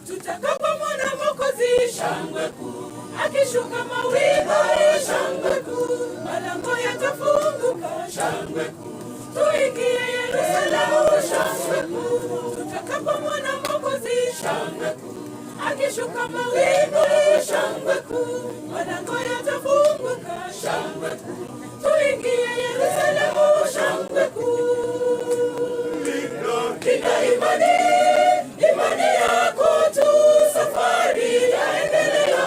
tutakapomwona Mwokozi, shangwe kuu, akishuka mawingu, shangwe kuu, malango yatafunguka, shangwe kuu, tuingie Yerusalemu, shangwe kuu, tutakapomwona Mwokozi, shangwe kuu, akishuka mawingu, shangwe kuu, malango yatafunguka, shangwe kuu, tuingie Yerusalemu, shangwe kuu. Linda imani yako tu, safari yaendelea,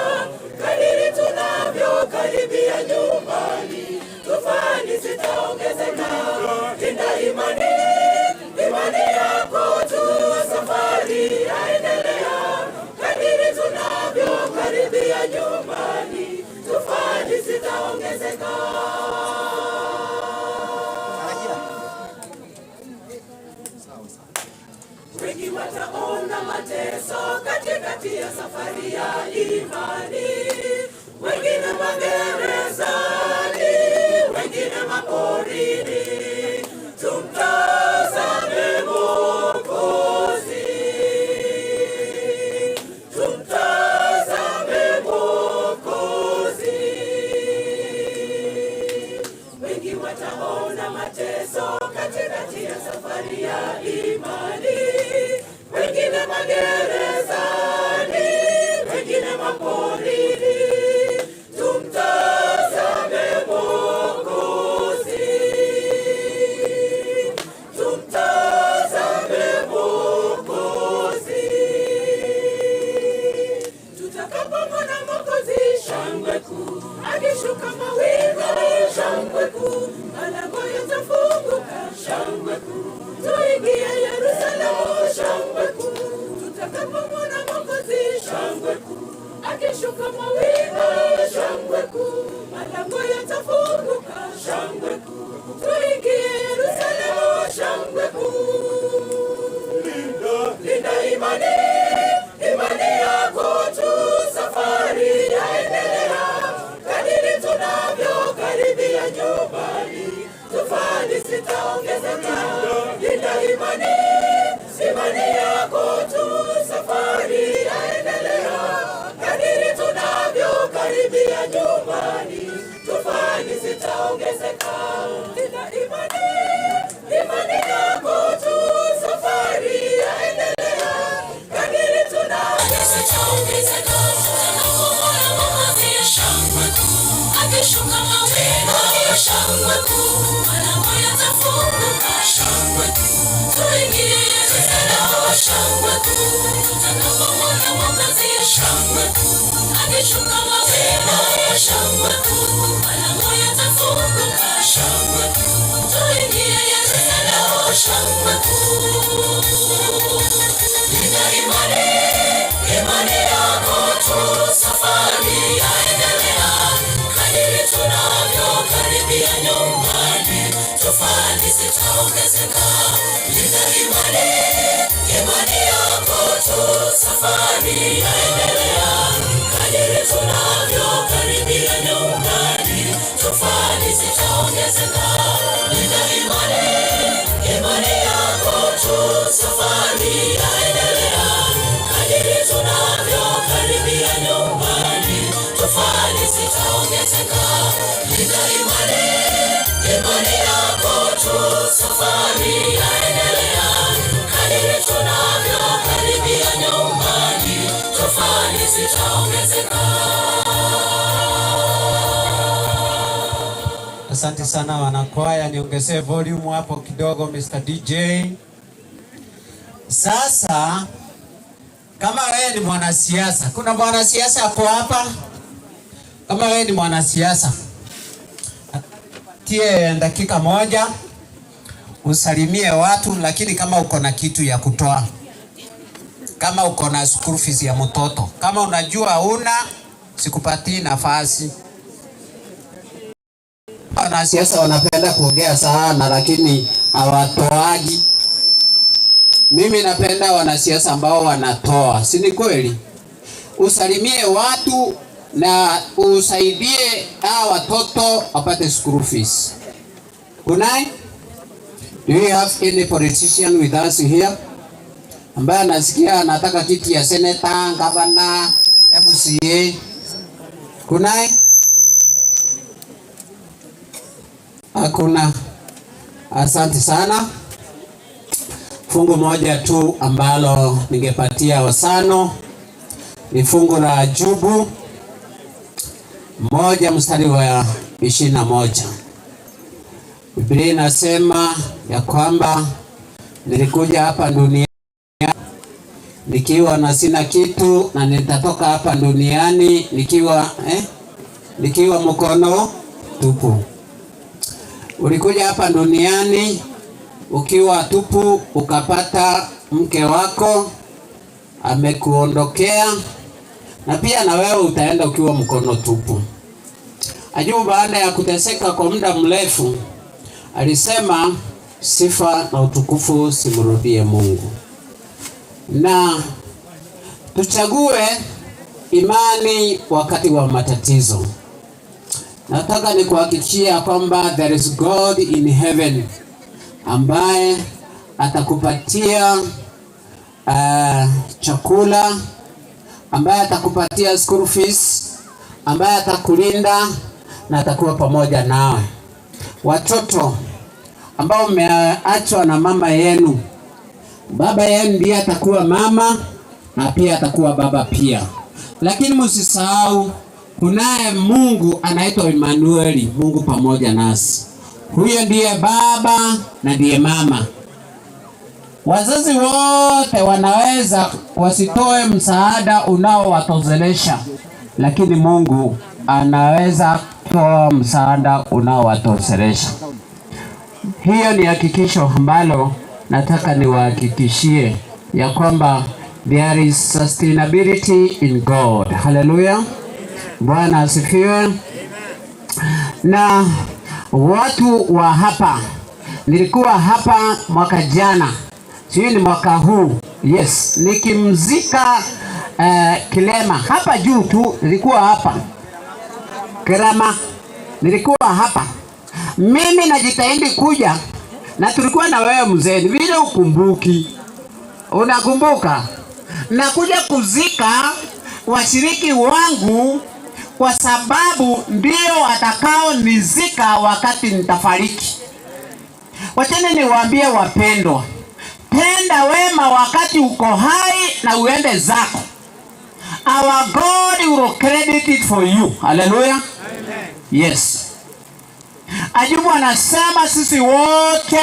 kadiri tunavyokaribia nyumbani, tufani zitaongezeka. Linda imani yako tu, safari yaendelea, kadiri tunavyokaribia nyumbani, tufani zitaongezeka. Wengi wataona mateso katikati ya safari ya imani, wengine magerezani, wengine maporini. Tumtazame Mwokozi, tumtazame Mwokozi. Wengi wataona mateso katikati ya safari ya imani, wengine magerezani, wengine maporini. Tumtazame Mwokozi, tumtazame Mwokozi. Tutakapomwona Mwokozi, shangwe kuu, akishuka mawingu, shangwe kuu, malango yatafunguka, shangwe kuu, tuingie Yerusalemu, shangwe kuu, tutakapomwona Mwokozi, shangwe kuu, akishuka mawingu, shangwe kuu, malango yatafunguka, shangwe kuu, tuingie Yerusalemu, shangwe kuu. Linda imani yako tu, safari yaendelea, kadiri tunavyokaribia nyumbani, tufani zitaongezeka. Linda imani yako tu, safari yaendelea, kadiri tunavyokaribia nyumbani, tufani zitaongezeka. Linda imani yako tu, safari yaendelea, kadiri tunavyokaribia nyumbani, shangwe kuu, akishuka mawingu, shangwe kuu, malango yatafunguka, shangwe kuu, tuingie Yerusalemu, shangwe kuu, tutakapomwona Mwokozi, shangwe kuu, akishuka mawingu, shangwe kuu, malango yatafunguka, shangwe kuu, tuingie Yerusalemu, shangwe kuu. Linda imani yako tu, safari yaendelea, kadiri tunavyokaribia nyumbani, tufani zitaongezeka. Linda imani yako tu, safari yaendelea, kadiri tunavyokaribia nyumbani, tufani zitaongezeka. Linda imani yako tu, safari yaendelea, kadiri tunavyokaribia nyumbani, tufani zitaongezeka. Linda imani yako tu, safari yaendelea, kadiri tunavyokaribia nyumbani, tufani zitaongezeka. Asante sana wanakwaya, niongezee volume hapo kidogo Mr. DJ. Sasa kama wewe ni mwanasiasa, kuna mwanasiasa hapo hapa? Kama wewe ni mwanasiasa, tie dakika moja usalimie watu, lakini kama uko na kitu ya kutoa, kama uko na school fees ya mtoto, kama unajua una, sikupatii nafasi. Wanasiasa wanapenda kuongea sana lakini hawatoaji. Mimi napenda wanasiasa ambao wanatoa, si ni kweli? Usalimie watu na usaidie hawa watoto wapate school fees. Kunai? Do you have any politician with us here? ambaye anasikia anataka kiti ya seneta, gavana, MCA? Kunaye? Hakuna. Asante sana. Fungu moja tu ambalo ningepatia wasano ni fungu la Ayubu 1 mstari wa 21. Biblia inasema ya kwamba nilikuja hapa duniani nikiwa na sina kitu, na nitatoka hapa duniani nikiwa mkono tupu. Ulikuja hapa duniani ukiwa tupu, ukapata mke wako amekuondokea, na pia na wewe utaenda ukiwa mkono tupu. Ayubu baada ya kuteseka kwa muda mrefu alisema sifa na utukufu simrudie Mungu. Na tuchague imani wakati wa matatizo. Nataka nikuhakikishia kwamba there is God in heaven ambaye atakupatia chakula, ambaye atakupatia school fees, ambaye atakulinda na atakuwa pamoja nawe. Watoto ambao umeachwa na mama yenu, baba yenu ndiye atakuwa mama na pia atakuwa baba pia. Lakini msisahau kunaye Mungu anaitwa Emmanuel, Mungu pamoja nasi. Huyo ndiye baba na ndiye mama. Wazazi wote wanaweza wasitoe msaada unaowatosheleza, lakini Mungu anaweza kutoa msaada unaowatosheleza. Hiyo ni hakikisho ambalo nataka niwahakikishie ya kwamba there is sustainability in God. Hallelujah. Bwana asifiwe. Na watu wa hapa, nilikuwa hapa mwaka jana, sio ni mwaka huu, yes, nikimzika Kilema hapa juu tu, nilikuwa hapa Kirama, nilikuwa hapa. Mimi najitahidi kuja, na tulikuwa na wewe mzee, vile ukumbuki, unakumbuka? Na kuja kuzika washiriki wangu kwa sababu ndio atakao nizika wakati nitafariki. Wacheni niwaambie wapendwa, tenda wema wakati uko hai na uende zako. Our God will credit it for you. Hallelujah. Amen. Yes. Ayubu anasema sisi wote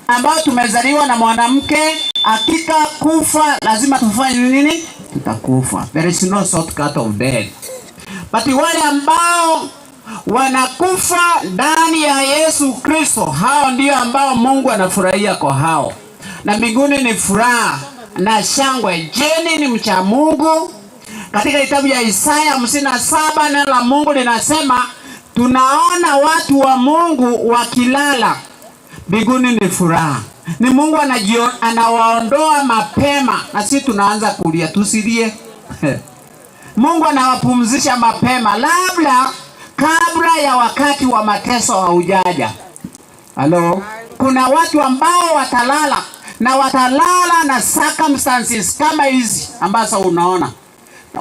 ambao tumezaliwa na mwanamke, hakika kufa lazima tufanye nini? Tutakufa. There is no shortcut of death. But wale ambao wanakufa ndani ya Yesu Kristo, hao ndio ambao Mungu anafurahia kwa hao. Na mbinguni ni furaha na shangwe. Jeni ni mcha Mungu. Katika kitabu ya Isaya 57 neno la Mungu linasema tunaona watu wa Mungu wakilala. Mbinguni ni furaha. Ni Mungu anawaondoa mapema, na sisi tunaanza kulia, tusilie. Mungu anawapumzisha mapema, labda kabla ya wakati wa mateso haujaja. Halo, kuna watu ambao watalala na circumstances kama hizi ambazo unaona,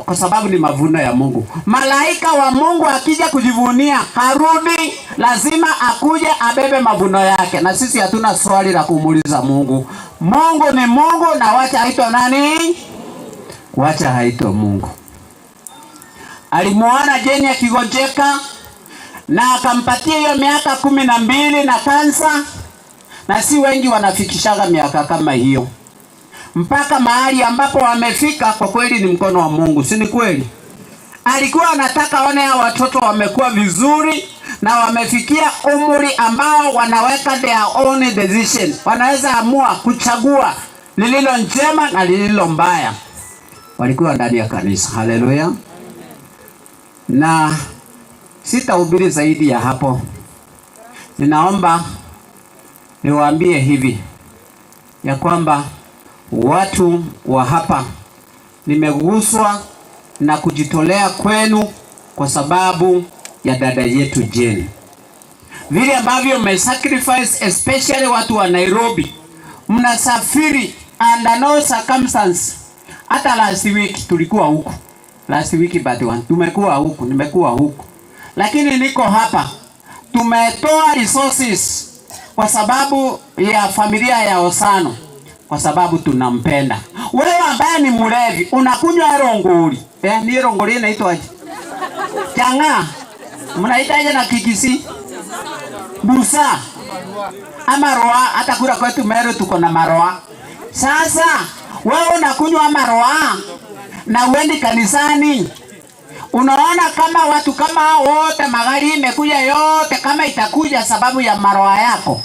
kwa sababu ni mavuno ya Mungu. Malaika wa Mungu akija kujivunia harudi, lazima akuje abebe mavuno yake, na sisi hatuna swali la kumuuliza Mungu. Mungu ni Mungu, na wacha haitwa nani? Wacha haitwa Mungu. Alimuona Jeni akigonjeka na akampatia hiyo miaka 12 na kansa, na si wengi wanafikishaga miaka kama hiyo. Mpaka mahali ambapo wamefika, kwa kweli ni mkono wa Mungu, si ni kweli? Alikuwa anataka one ya watoto wamekuwa vizuri na wamefikia umri ambao wanaweka their own decision. Wanaweza amua kuchagua lililo njema na lililo mbaya. Walikuwa ndani ya kanisa. Haleluya. Na sitahubiri zaidi ya hapo. Ninaomba niwaambie hivi ya kwamba watu wa hapa, nimeguswa na kujitolea kwenu kwa sababu ya dada yetu Jeni. Vile ambavyo mmesacrifice, especially watu wa Nairobi, mnasafiri under no circumstance. Hata last week tulikuwa huko. Last week but one tumekuwa huko, nimekuwa huko. Lakini niko hapa. Tumetoa resources kwa sababu ya familia ya Osano, kwa sababu tunampenda. Wewe ambaye ni mlevi unakunywa rongori. Ni rongori inaitwa aje? Changa. Mnaitaje na Kikisi? Busa. Ama roa, hata kura kwetu Meru tuko na maroa. Sasa wewe unakunywa maroa na uendi kanisani. Unaona kama watu kama wote magari imekuja yote kama itakuja sababu ya maroa yako.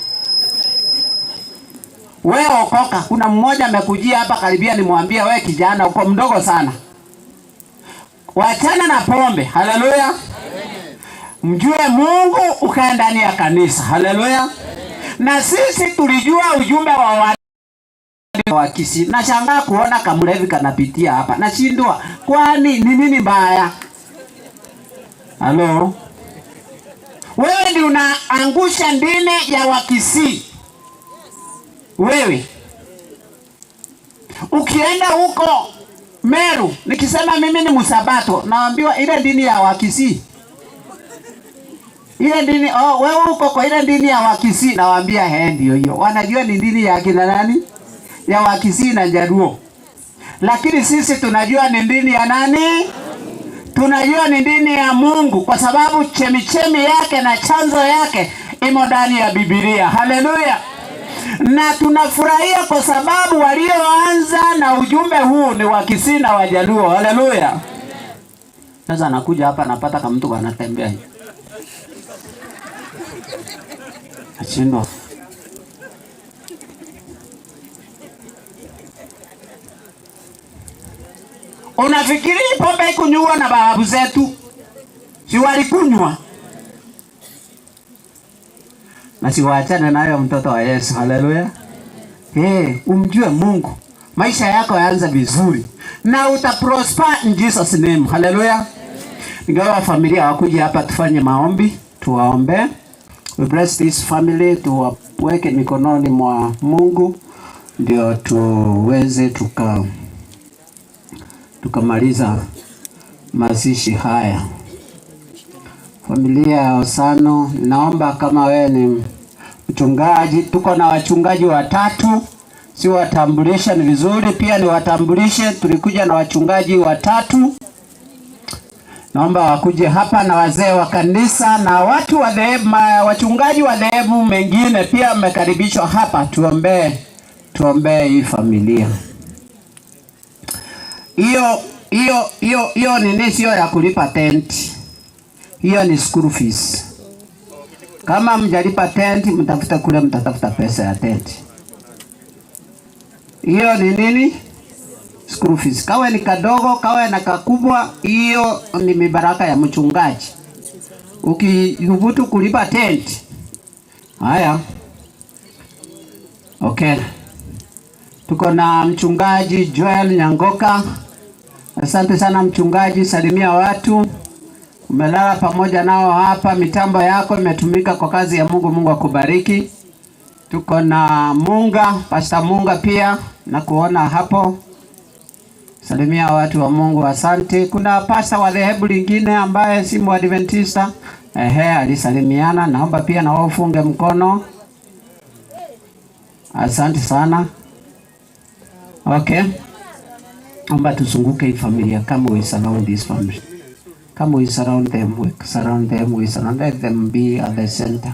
Wewe okoka. Kuna mmoja amekujia hapa karibia nimwambia wewe kijana uko mdogo sana. Wachana na pombe. Haleluya. Mjue Mungu ukae ndani ya kanisa. Haleluya. Na sisi tulijua ujumbe wa Kisii. Nashangaa kuona kamlevi kanapitia hapa. Nashindwa kwani ni nini mbaya? Halo. Wewe ndio unaangusha dini ya Wakisii. Wewe. Ukienda huko Meru, nikisema mimi ni Msabato, naambiwa ile dini ya Wakisii. Ile dini, wewe uko kwa ile dini ya Wakisii, nawaambia ndio hiyo. Wanajua ni dini ya kina nani? Ya Wakisii na Jaluo. Lakini sisi tunajua ni dini ya nani? Tunajua ni dini ya Mungu kwa sababu chemichemi yake na chanzo yake imo ndani ya Biblia. Haleluya. Na tunafurahia kwa sababu walioanza na ujumbe huu ni Wakisii na Wajaluo. Haleluya. Sasa nakuja hapa napata kama mtu anatembea hivi. Achindwa. Unafikiri pombe ikunywa na babu zetu? Si walikunywa? Na si waachane nayo mtoto wa Yesu. Haleluya. Umjue Mungu. Maisha yako yaanza vizuri. Na utaprosper in Jesus name. Haleluya. Ningawa familia wakuja hapa tufanye maombi. Tuwaombe. We bless this family. Tuwaweke mikononi mwa Mungu. Ndio tuweze tukamaliza mazishi haya. Familia ya Osano, naomba kama wewe ni mchungaji, tuko na wachungaji watatu, si watambulisha ni vizuri pia ni watambulishe. Tulikuja na wachungaji watatu. Naomba wakuje hapa na wazee wa kanisa na watu wa dhehebu, wachungaji wa dhehebu mengine pia mmekaribishwa hapa. Tuombee hii familia. Hiyo nini sio ya kulipa tent. Hiyo ni school fees. Kama mjalipa tent, mtafuta kule, mtatafuta pesa ya tent. Hiyo ni nini? School fees. Kawe ni kadogo, kawe na kakubwa, hiyo ni mibaraka ya mchungaji. Ukithubutu kulipa tent. Haya. Okay. Tuko na mchungaji Joel Nyangoka. Asante sana mchungaji, salimia watu. Umelala pamoja nao hapa, mitambo yako imetumika kwa kazi ya Mungu. Mungu akubariki. Tuko na Munga, Pastor Munga pia na kuona hapo. Salimia watu wa Mungu, asante. Kuna pastor wa dhehebu lingine ambaye si Mwadventista. Alisalimiana, naomba pia na wao ufunge mkono. Asante sana. Okay. Naomba tuzunguke hii familia kama we surround this family. Kama we surround them, we surround them, be at the center.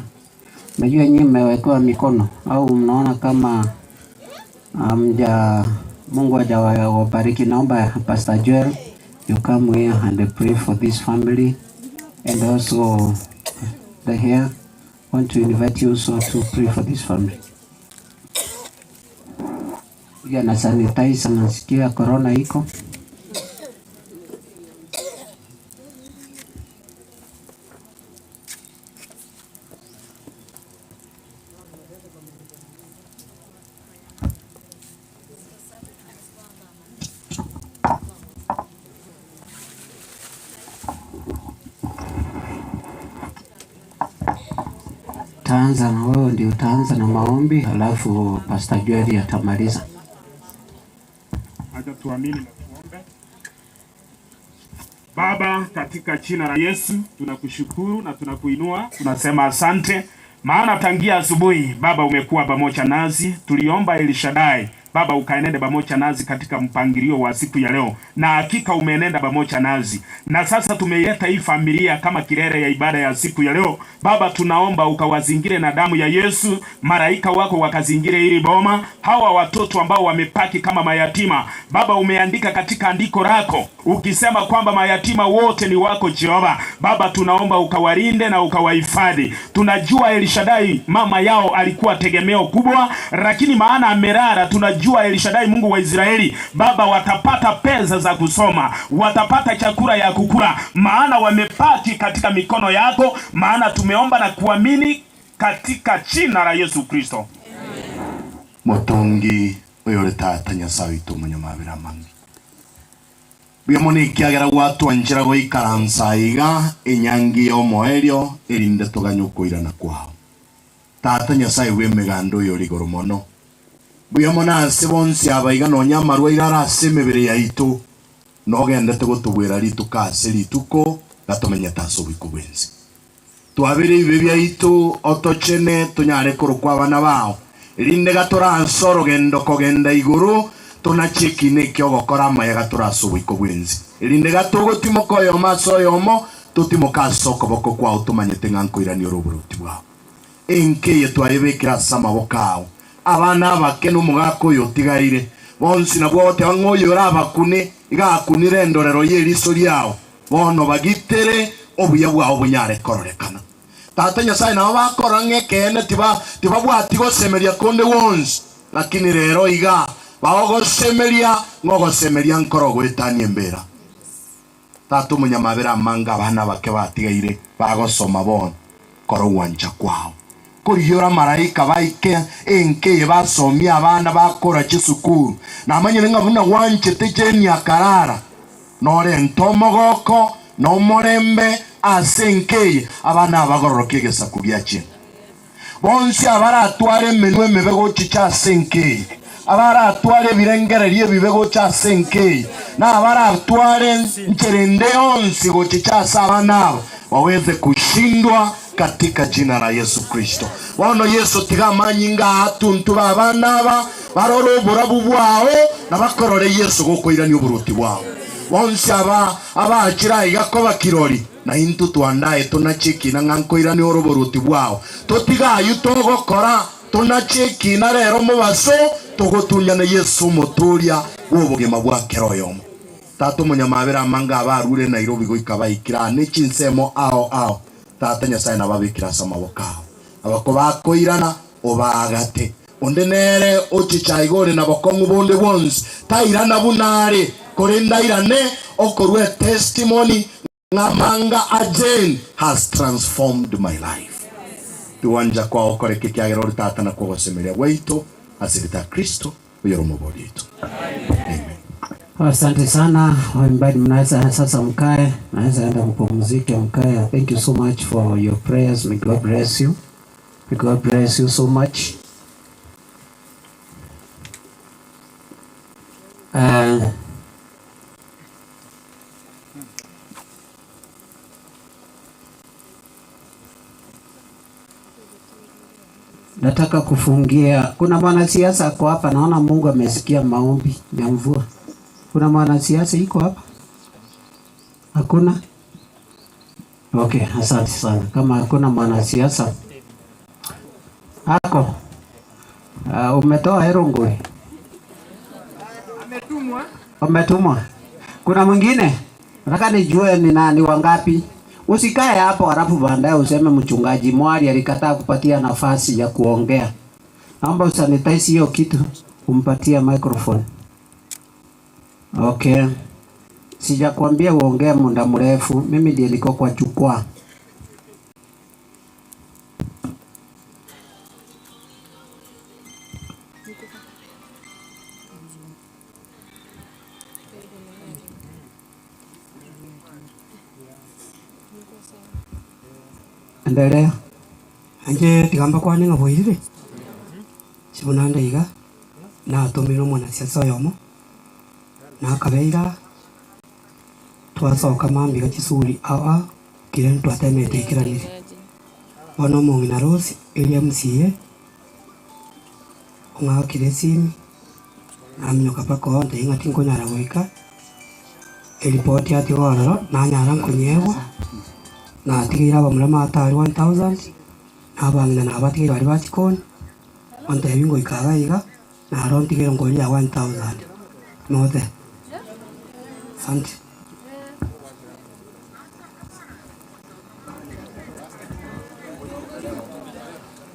Najua nyinyi mmewekewa mikono au mnaona kama Mungu hajawabariki. Naomba Pastor Joel, you come here and pray for this family, and also the here want to invite you also to pray for this family. Ya na sanitize, nasikia corona iko. Taanza na wewe, ndio utaanza na maombi, halafu Pastor Joel atamaliza. tuamini na tuombe. Baba, katika jina la Yesu tunakushukuru na tunakuinua, tunasema asante, maana tangia asubuhi Baba umekuwa pamoja nasi. Tuliomba El Shaddai Baba ukaenende pamoja nasi katika mpangilio wa siku ya leo, na hakika umeenenda pamoja nasi, na sasa tumeileta hii familia kama kilele ya ibada ya siku ya leo. Baba tunaomba ukawazingire na damu ya Yesu, malaika wako wakazingire hili boma, hawa watoto ambao wamepaki kama mayatima. Baba umeandika katika andiko lako ukisema kwamba mayatima wote ni wako Jehova. Baba tunaomba ukawalinde na ukawahifadhi. Tunajua El Shaddai mama yao alikuwa tegemeo kubwa, lakini maana amelala, tunajua El Shaddai Mungu wa Israeli Baba watapata pesa za kusoma, watapata chakula ya kukula, maana wamepaki katika mikono yako. Maana tumeomba na kuamini katika jina la Yesu Kristo. Motongi oyore tata Nyasaye witu munyamabira mangi biyamoni kiagera watu anjira go ikaransa iga enyangi yo moerio erinde tuganyukoirana kwao. Tata Nyasaye we megando yori goromono biyamona sebonsi abaiga no nyamarwa irara semebere yaitu no gende tugutubwira ritu kase rituko gatomenya taso bikubenzi twabire ibebya itu otochene tunyare kurukwa bana bao rinde gatora nsoro gendo kogenda iguru tunachikine kyo gokora mayaga turaso bikubenzi rinde gatogo timokoyo maso yomo tutimoka soko boko kwa utumanyete nganko irani oroburuti bwao enke yetwarebekira sama bokao abana bakenu mugako yotigaire bonsi nabwo bote bangoyo abakune igakunire ndorero yeriso lyao bono bagitere obuya bwao bunyare kororekana. Tata Nyasaye nabo bakora ngekene tiba bwati gosemeria konde wons, lakini rero iga bagosemeria ngogosemeria nkoro gwetani embera. Tata munyamabera manga bana bake batigaire bagosoma bono koro wancha kwao kuriyora marayika baike enke basomya abana bakora chisukuru namanye ngabuna wanche tejeni akarara nore ntomogoko no morembe asenke abana bagororoke gesaku gyachi bonsi abara atware menwe mebego chicha senke abara atware birengererie bibego cha senke na abara atware ncherende onsi go chicha sabana waweze kushindwa katika jina la Yesu Kristo. Wano Yesu tigamanyinga atuntu babana ba baroro burabu bwao na bakorore Yesu gokoirani uburuti bwao. Wonse abakira igakoba kirori na intu twandaye tunacheki na ngankoirani uburuti bwao. Totiga yutogo kora tunacheki na rero mubaso togotunyana Yesu muturia ubugema bwa keroyomo. Tatu munyamabera manga abarure Nairobi goikabaikira nechinsemo ao Tata Nyasaye nababikira samabokao abako bakoirana obagate ondenere ochichaigore nabokongu bonde bonzi tairana bunare korenda irane okorwe testimony ngamanga ajen has transformed my life. Tuwanja kwa okoreke kiagero tata na kwa semeria weito asirita Kristo uyoromo bodito. Amen. Asante sana waimbaji, mnaweza sasa mkae, mnaweza enda kupumzika mkae. Thank you so much for your prayers. May God bless you. May God bless you so much. Nataka kufungia. Kuna mwanasiasa ako hapa, naona Mungu amesikia maombi ya mvua. Kuna mwanasiasa iko hapa? Hakuna? Okay, asante sana. Kama hakuna mwanasiasa hako, umetoa Herongwe? Umetumwa. Kuna mwingine? Nataka nijue ni nani wangapi. Usikae hapo halafu baadaye useme mchungaji Mwali alikataa kupatia nafasi ya kuongea. Naomba usanitize hiyo kitu, umpatie microphone. Okay. Sijakwambia uongee muda mrefu. Mimi ndiye niko kwa jukwaa. Endelea. Anje tigamba kwa ninga boire. Sibunanda iga na tomiro mwana siasa yomo. na kabeira twasoka mambi gachisuri awa kile twatemete ikiranire ono mungina Rose elia MCA nga kile simi amnyoka pako nte inga tinko nyara weka elipoti ati wala na nyara nkonyewa na tigira bamulama atari 1000 abangina na abatigiri bali batikoni onte bingo ikagaiga na arontigero ngoli ya 1000 note asante.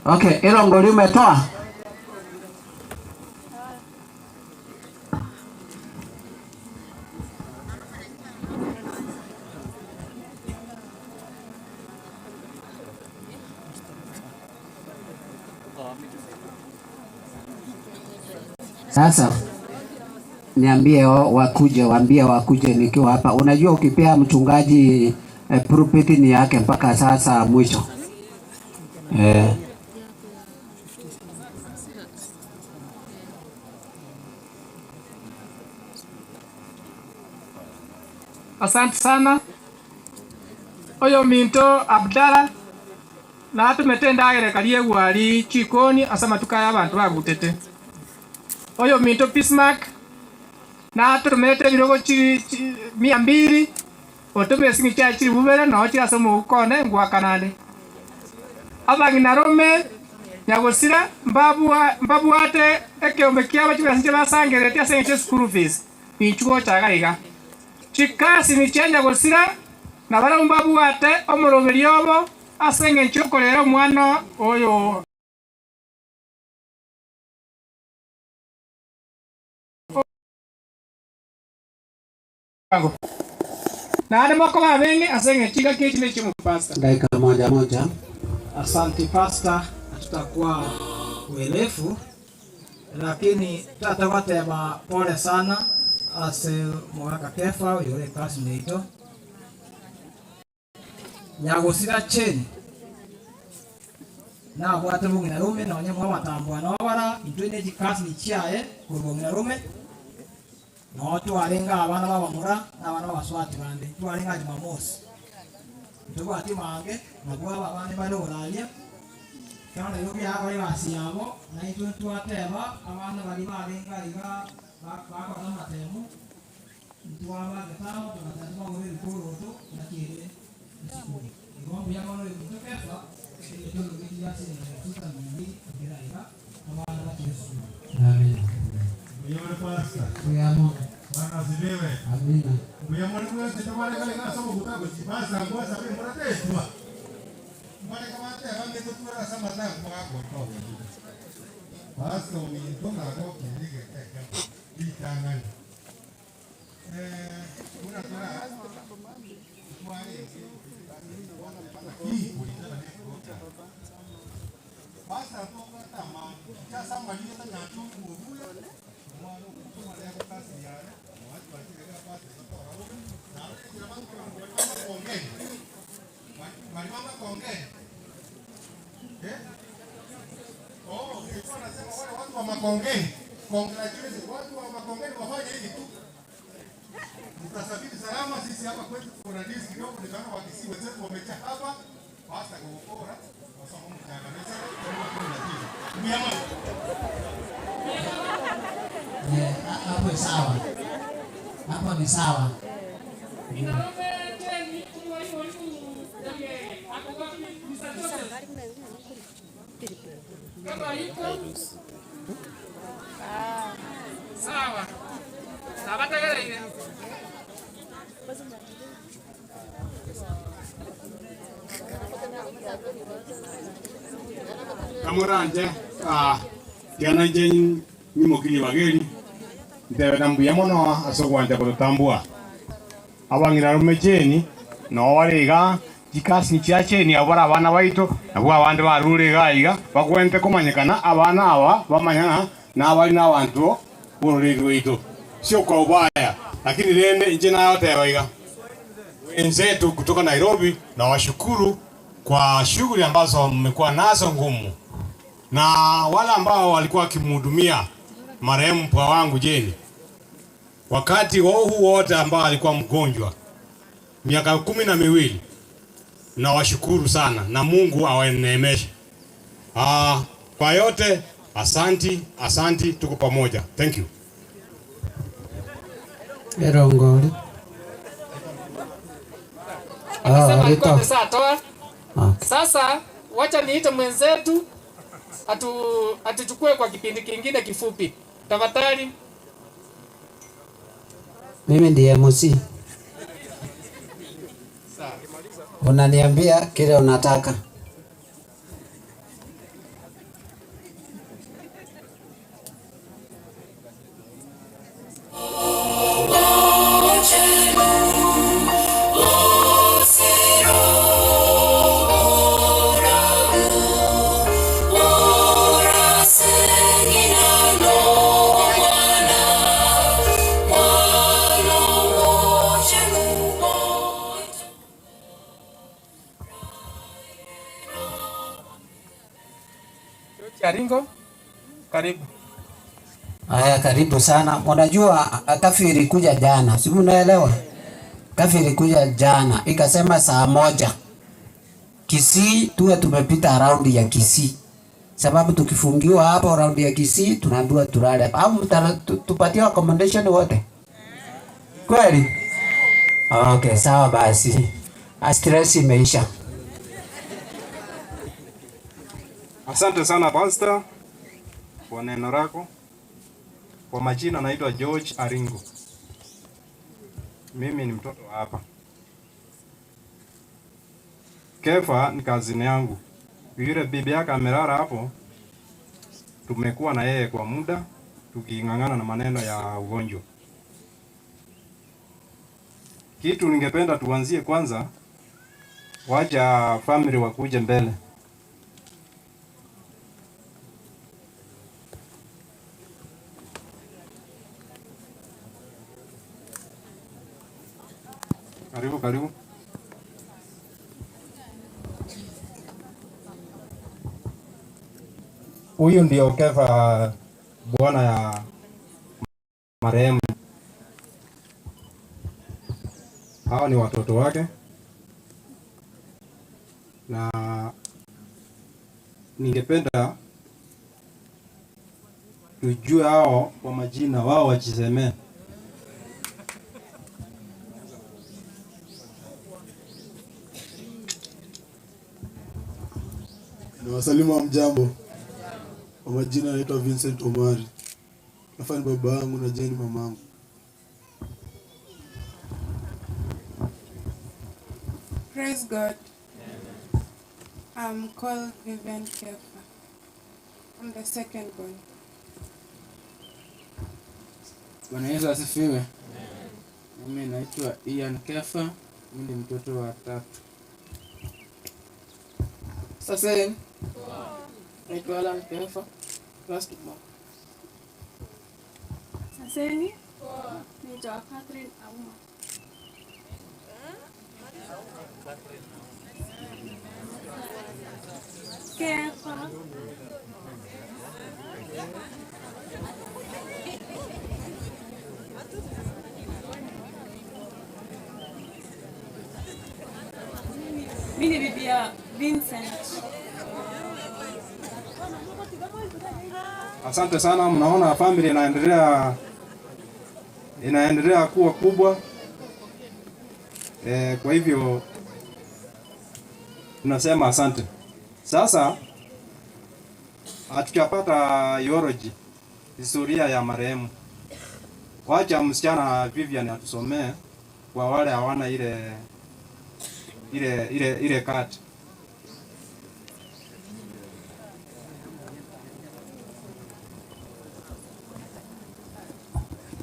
Okay, hilo ngoli umetoa. Sasa niambie waambie wakuje nikiwa hapa. Unajua ukipea mchungaji pulpit ni yake mpaka sasa mwisho. Asante sana. Oyo minto Abdala na atumetenda agere kalie gwali chikoni asama tukaya abantu bagutete. Oyo minto Bismarck na atumete birogo 200 otume singi cha chiri bubere no chira somo ukone ngwa kanade. Abangina Rome nyagosira mbabu ate ekeombe kiaba chira sinje basangerete asenge school fees. Pinchugo chagaiga. Chikasi ni chanya gosira na bara mbabu ate omoroberi obo asenge nchokolera mwana oyo na ade moko babengi asenge chika kile chimu pastor. Dakika moja. Asante pastor, tutakuwa uelefu lakini tatakwatema pole sana ase mwaka kefa yule kasi neito nyagosira cheni na bwate mungina Rome na wanyamwa watambwa na wabara itwene jikasi ni chiae kurumungina Rome na watu walenga abana babamura na abana baswati bande twalenga Jumamosi tuko ati mange na kwa abana bale oralia kana yobi abali basiyabo na itwe twateba abana bali balenga iga bako na matemu tuwama gatamo tunatazama ngore riporo na kile sikuni ngombe ya mano itokefa ndio ndio kiasi ni kuta mimi bila iga abana wa Yesu. Amen. Yeye pastor. Yamo. Bwana zilewe. Amina. Yamo ni wewe tutamale kale kana somo kutako kibasa ngoa sabe mrate tu. Mbale kama hata rangi tu tura sama na kwa hapo toka. Pastor ni ndona kwa kile kile. Bitangani. Una tura. Mwani. Hii kulitana ni kwa. Pastor toka tama. Sasa mwani hata nyatu nguvule. Mwani kutuma leo kasi ya. Watu wakileka pastor kutoka. Na kile mambo kwa kuongea. Mama kuongea. Oh, nilikuwa nasema wale watu wa Makongeni. Congratulations watu wa Makongeni wafanye hivi tu. Tutasafiri salama sisi hapa kwetu kuna disk kidogo ni kama wakisi wenzetu wamecha hapa. Basta kuokora. Sasa Mungu ataangalia. Mnyama. Hapo ni sawa. Hapo ni sawa. Sawa. Sabata gale. Kamuranje tiana jenyi ni mokili bageni ntewe nambuya mono asogwanja kutambua abangira rumecheni no warega jikasi chiacheni abara abana baito nabwo abandi barure gaiga bakwente komanyekana abana aba bamanyana n'abali n'abantu bororero rwito sio kwa ubaya lakini rende nje nayo tebaiga wenzetu kutoka Nairobi na washukuru kwa shughuli ambazo mmekuwa nazo ngumu na wale ambao walikuwa wakimhudumia marehemu mpwa wangu Jeni wakati huu wote ambao alikuwa mgonjwa miaka 12. Nawashukuru sana na Mungu awaneemeshe. Kwa yote asanti, tuko pamoja. Thank you. Erongoli. Sasa wacha niite mwenzetu atuchukue kwa kipindi kingine kifupi. Tafadhali. Mimi ndiye MC. Unaniambia kile unataka. Aringo, karibu. Haya, karibu sana. Unajua kafi ilikuja jana, si unaelewa? Kafi ilikuja jana ikasema saa 1 Kisii tuwe tumepita raundi ya Kisii, sababu tukifungiwa hapo raundi ya Kisii tunaambiwa tulale au tupatie accommodation wote. Kweli? Okay, sawa basi. Stress imeisha. Asante sana Pastor kwa neno lako. Kwa majina naitwa George Aringo. Mimi ni mtoto hapa. Kefa ni kazini yangu. Yule bibi yake amelala hapo. Tumekuwa na yeye kwa muda tukingangana na maneno ya ugonjwa. Kitu ningependa tuanzie kwanza, wacha family wakuje mbele. Karibu. Huyu ndio Kefa, bwana ya marehemu. Hao ni watoto wake, na ningependa tujue hao kwa majina, wao wajisemee. Na wasalimu wa mjambo. Kwa majina naitwa Vincent Omari. Kefa ni baba yangu na Jane mamangu. Praise God. I'm called Vivian Kefa. I'm the second born. Bwana Yesu asifiwe. Mimi naitwa Ian Kefa, mimi ni mtoto wa 3. Sasa naitwa Alan Kefa, basketball. Sasa naitwa Catherine Auma. Kefa. Mimi ni bibi ya Vincent. Asante sana. Mnaona family inaendelea kuwa kubwa. Kwa hivyo tunasema asante. Sasa hatukapata biology, historia ya marehemu. Wacha msichana Vivian atusomee kwa wale hawana ile kati.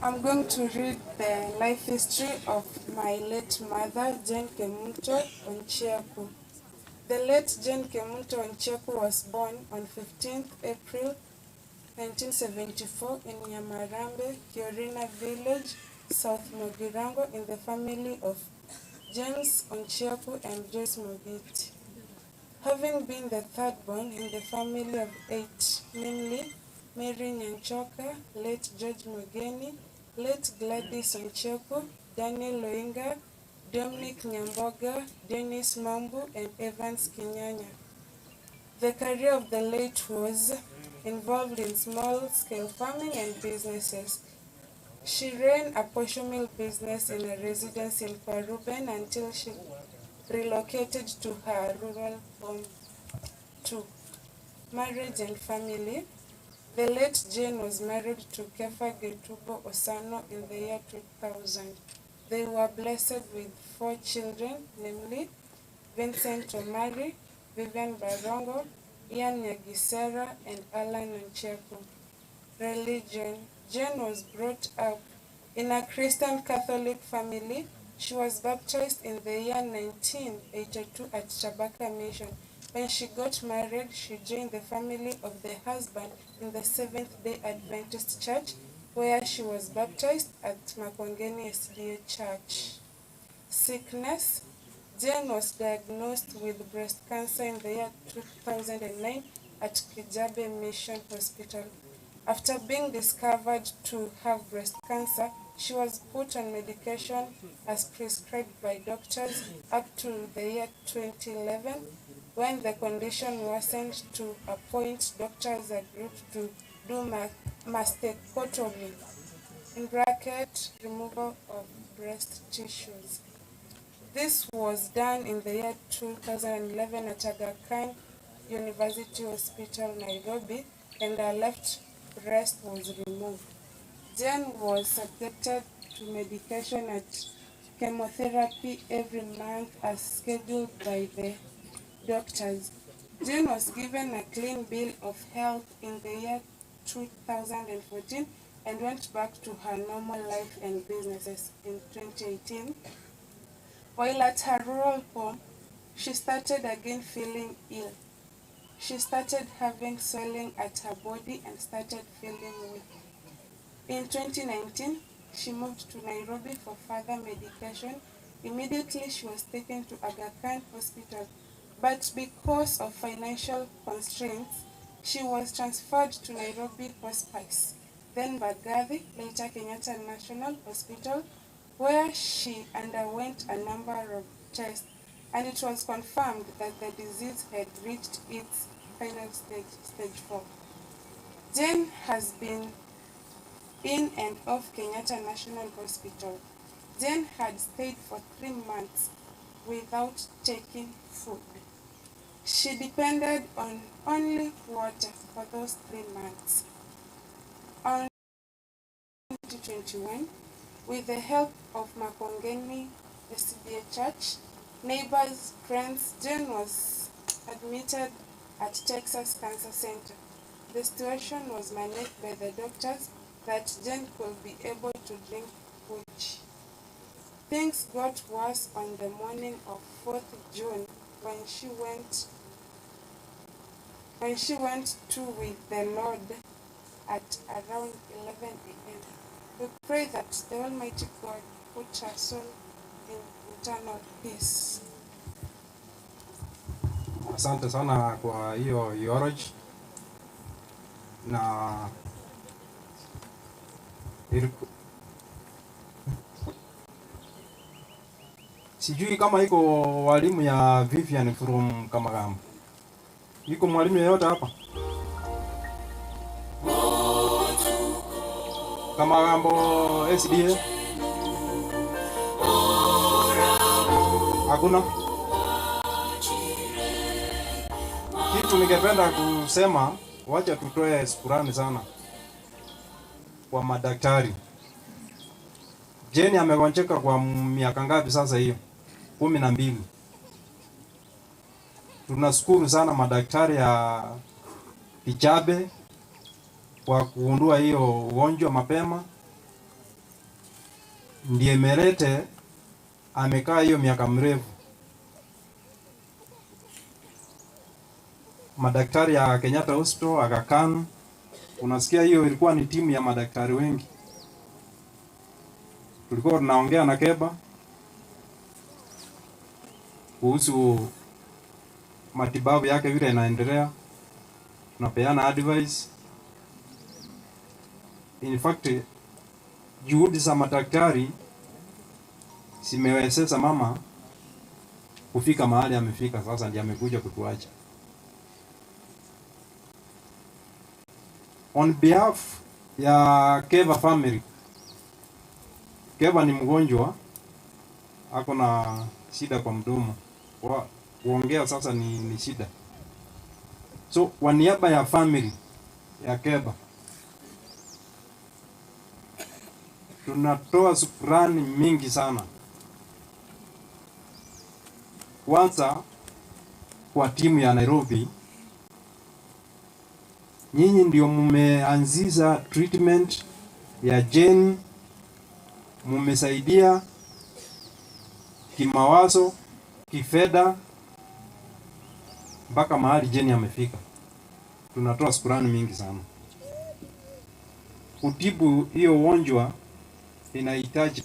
I'm going to read the life history of my late mother, Jane Kemunto Oncheku. The late Jane Kemunto Oncheku was born on 15th April 1974 in Nyamarambe, Kiorina village, South Mogirango, in the family of James Oncheku and Joyce Mogiti. Having been the third born in the family of 8, namely Mary Nyanchoka, late George Mogeni, late Gladys Oncheko, Daniel Loinga, Dominic Nyamboga, Dennis Mambu, and Evans Kinyanya. The career of the late was involved in small-scale farming and businesses. She ran a posho mill business in a residence in Kwaruben until she relocated to her rural home. 2. Marriage and family. The late Jane was married to Kefa Getubo Osano in the year 2000. They were blessed with 4 children, namely Vincent Omari, Vivian Barongo, Ian Nyagisera, and Alan Oncheko. Religion. Jane was brought up in a Christian Catholic family. She was baptized in the year 1982 at Chabaka Mission. When she got married, she joined the family of the husband in the Seventh-day Adventist Church, where she was baptized at Makongeni SDA Church. Sickness. Jane was diagnosed with breast cancer in the year 2009 at Kijabe Mission Hospital. After being discovered to have breast cancer, she was put on medication as prescribed by doctors up to the year 2011, when the condition worsened to a point doctors agreed to do mastectomy, in bracket, removal of breast tissues. This was done in the year 2011 at Aga Khan University Hospital, Nairobi, and her left breast was removed. Jane was subjected to medication at chemotherapy every month as scheduled by the doctors. Jane was given a clean bill of health in the year 2014 and went back to her normal life and businesses in 2018. While at her rural home, she started again feeling ill. She started having swelling at her body and started feeling weak. In 2019, she moved to Nairobi for further medication. Immediately, she was taken to Aga Khan Hospital, but because of financial constraints, she was transferred to Nairobi Hospice, then Bagathi, later Kenyatta National Hospital, where she underwent a number of tests, and it was confirmed that the disease had reached its final stage 4. Jane has been in and off Kenyatta National Hospital. Jane had stayed for 3 months without taking food. She depended on only water for those 3 months. On 2021, with the help of Makongeni SDA Church, neighbors, friends, Jane was admitted at Texas Cancer Center. The situation was managed by the doctors that Jane could be able to drink which. Things got worse on the morning of 4th June when she went to with the Lord at around 11 a.m. We pray that the Almighty God put her soul in eternal peace. Asante sana kwa hiyo eulogy na sijui kama iko walimu ya Vivian from Kamagambo. Iko mwalimu yeyote hapa? Kamagambo SDA? Hakuna? Kitu ningependa kusema, wacha tutoe shukrani sana kwa madaktari. Jane amegonjeka kwa miaka ngapi sasa hiyo? 12. Tunashukuru sana madaktari ya Kijabe kwa kuundua hiyo ugonjwa mapema. Ndiye Merete amekaa hiyo miaka mrefu. Madaktari ya Kenyatta Hospital, Aga Khan, unasikia hiyo ilikuwa ni timu ya madaktari wengi. Tulikuwa tunaongea na Keba kuhusu matibabu yake vile inaendelea. Tunapeana advice. In fact, juhudi za madaktari zimewezesha mama kufika mahali amefika sasa, ndiye amekuja kutuacha. On behalf ya Keva family, Keva ni mgonjwa, ako na shida kwa mdomo, kuongea sasa ni shida. So kwa niaba ya family ya Keva tunatoa shukrani mingi sana. Kwanza kwa timu ya Nairobi, nyinyi ndio mumeanzisha treatment ya Jane, mumesaidia kimawazo, kifedha mpaka mahali Jane amefika. Tunatoa shukrani mingi sana. Kutibu hiyo ugonjwa inahitaji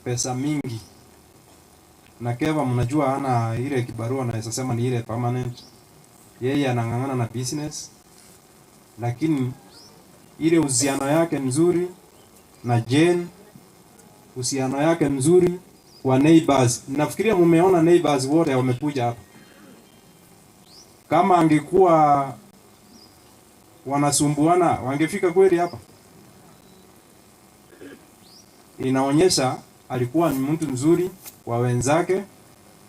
pesa mingi, na Keva mnajua hana ile kibarua, naweza sema ni ile permanent. Yeye anang'ang'ana na business, lakini ile uhusiano yake nzuri na Jane, uhusiano yake nzuri wa neighbors. Nafikiria mumeona neighbors wote wamekuja hapa. Kama angekuwa wanasumbuana wangefika kweli hapa? Inaonyesha alikuwa ni mtu mzuri wa wenzake.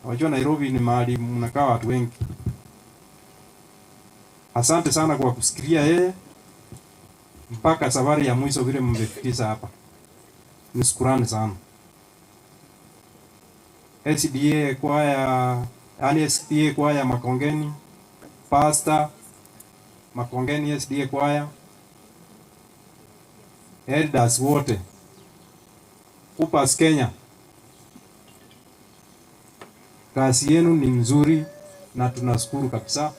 Wajua Nairobi ni mahali mnakaa watu wengi. Asante sana kwa kusikilia yeye mpaka safari ya mwisho vile mmefikisha hapa. Nishukurani sana. SDA kwaya, yani SDA kwaya Makongeni, Pastor Makongeni SDA kwaya, elders wote, Upas Kenya, kazi yenu ni nzuri na tunashukuru kabisa.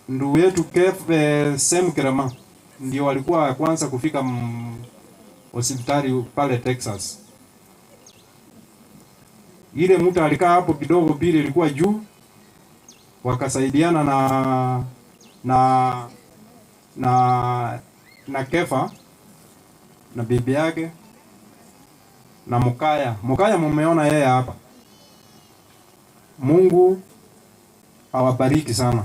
Ndugu yetu Sem Kerama ndio walikuwa kwanza kufika hospitali pale Texas. Ile mtu alikaa hapo kidogo, pili ilikuwa juu, wakasaidiana na Kefa na bibi yake na Mukaya mumeona yeye hapa. Mungu awabariki sana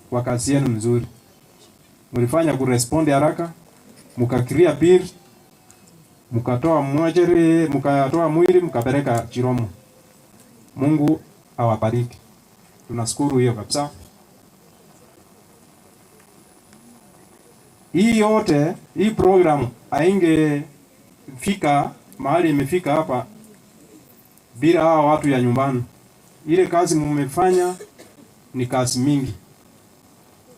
kwa kazi yenu nzuri. Mlifanya kurespondi haraka, mukakiria bill, mukatoa mwajiri, mukatoa mwili, mukapeleka Chiromo. Mungu awabariki. Tunashukuru hiyo kabisa. Hii yote, hii program haingefika mahali imefika hapa bila hawa watu ya nyumbani. Ile kazi mmefanya ni kazi mingi.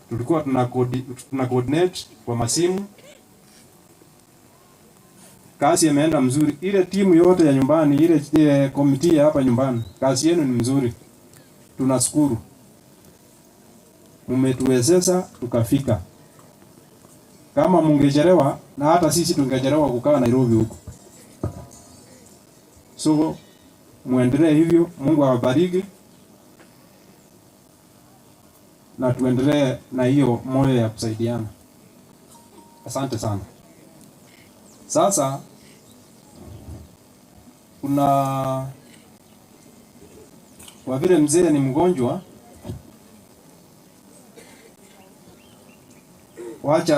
Tulikuwa tuna coordinate kwa masimu. Kazi imeenda mzuri. Ile timu yote ya nyumbani, ile committee ya hapa nyumbani, kazi yenu ni mzuri. Tunashukuru. Mmetuwezesha tukafika. Kama mungechelewa, na hata sisi tungechelewa kukaa Nairobi huko. So muendelee hivyo. Mungu awabariki. Na tuendelee na hiyo moyo ya kusaidiana. Asante sana. Sasa kwa vile mzee ni mgonjwa, wacha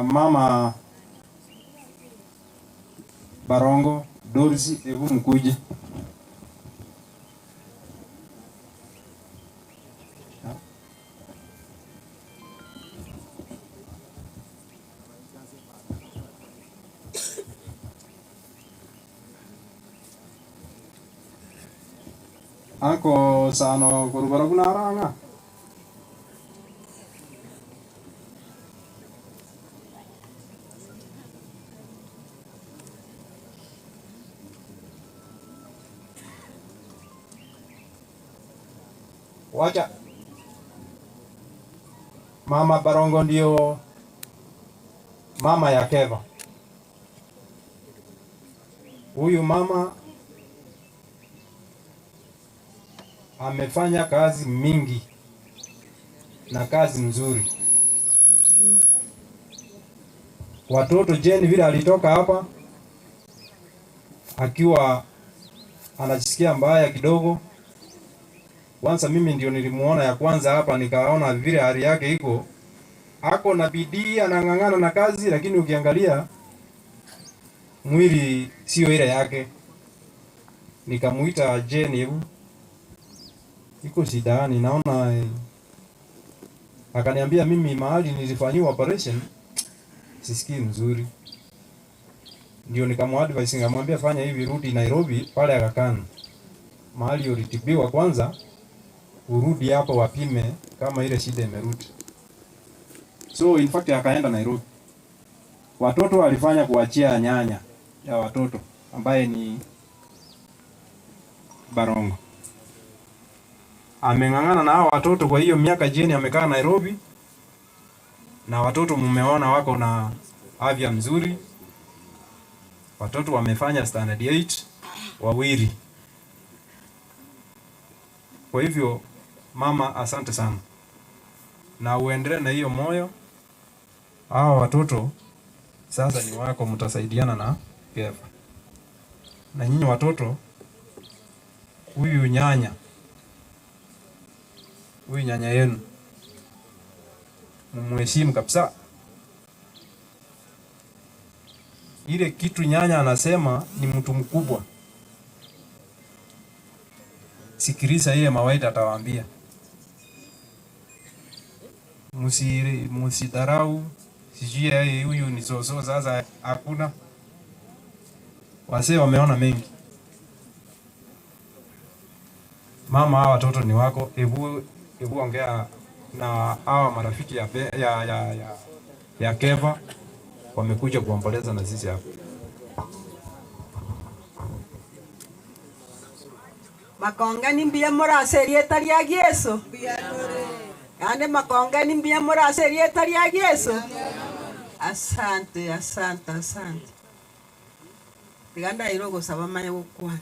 mama Barongo Doris hebu mkuje. Ako sano kurubara kunaranga. Wacha mama Barongo ndio mama ya Keva. Huyu mama amefanya kazi mingi na kazi nzuri. watoto. Jane vile alitoka hapa akiwa anajisikia mbaya kidogo. Kwanza mimi ndio nilimuona ya kwanza hapa, nikaona vile hali yake iko, ako na bidii, anang'ang'ana na kazi, lakini ukiangalia mwili sio ile yake. Nikamuita Jane, hebu iko shidani naona akaniambia mimi mahali nilifanyiwa operation sisikii mzuri. Ndio nikamuadvise, ngamwambia fanya hivi, rudi Nairobi pale Aga Khan mahali ulitibiwa kwanza, urudi hapo wapime kama ile shida imerudi. So in fact akaenda Nairobi. Watoto alifanya kuachia nyanya ya watoto ambaye ni Barongo. Ameng'ang'ana na hao watoto kwa hiyo miaka Jane amekaa Nairobi, na watoto mumeona wako na afya mzuri. Watoto wamefanya standard 8 wawili. Kwa hivyo mama, asante sana, na uendelee na hiyo moyo. Hao watoto sasa ni wako, mtasaidiana na Keva. Na nyinyi watoto, huyu nyanya yenu mumheshimu kabisa. Ile kitu nyanya anasema ni mtu mkubwa. Sikiliza ile mawaidha atawaambia. Musidharau sijui huyu ni zozo sasa, hakuna. Wase wameona mengi. Mama, hawa watoto ni wako. Hebu ongea na hawa marafiki ya Keva, wamekuja kuomboleza na sisi hapa. Makonga ni mbia murase rieta ria Yesu. Ande makonga ni mbia murase rieta ria Yesu. Asante, asante, asante. Tiganda irogo sabamanya gukwana.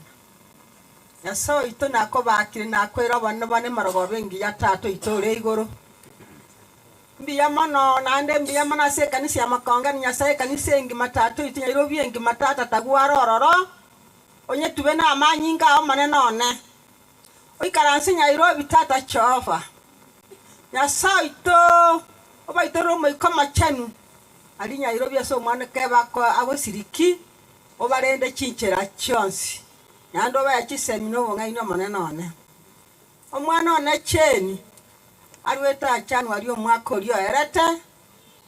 Yaso ito nako bakire nakwera bana bane marogo bengi ya tato itore igoro. Mbia mono nande mbia mana se kanisa ya makonga ni nyasaye kanisa engi matato itinya irobi engi matata tagwaro ororo. Onye tube na amanyinga o maneno one. Oikaransi Nairobi tata chova. Nyasaye ito oba itoro mo ikoma chenu. Ali Nairobi aso mwana Keva ko agosiriki obarende chinchera chonsi. Yando ba yachisemino wonga ino maneno one. Omwana one cheni arweta chanu ali omwako lyo erete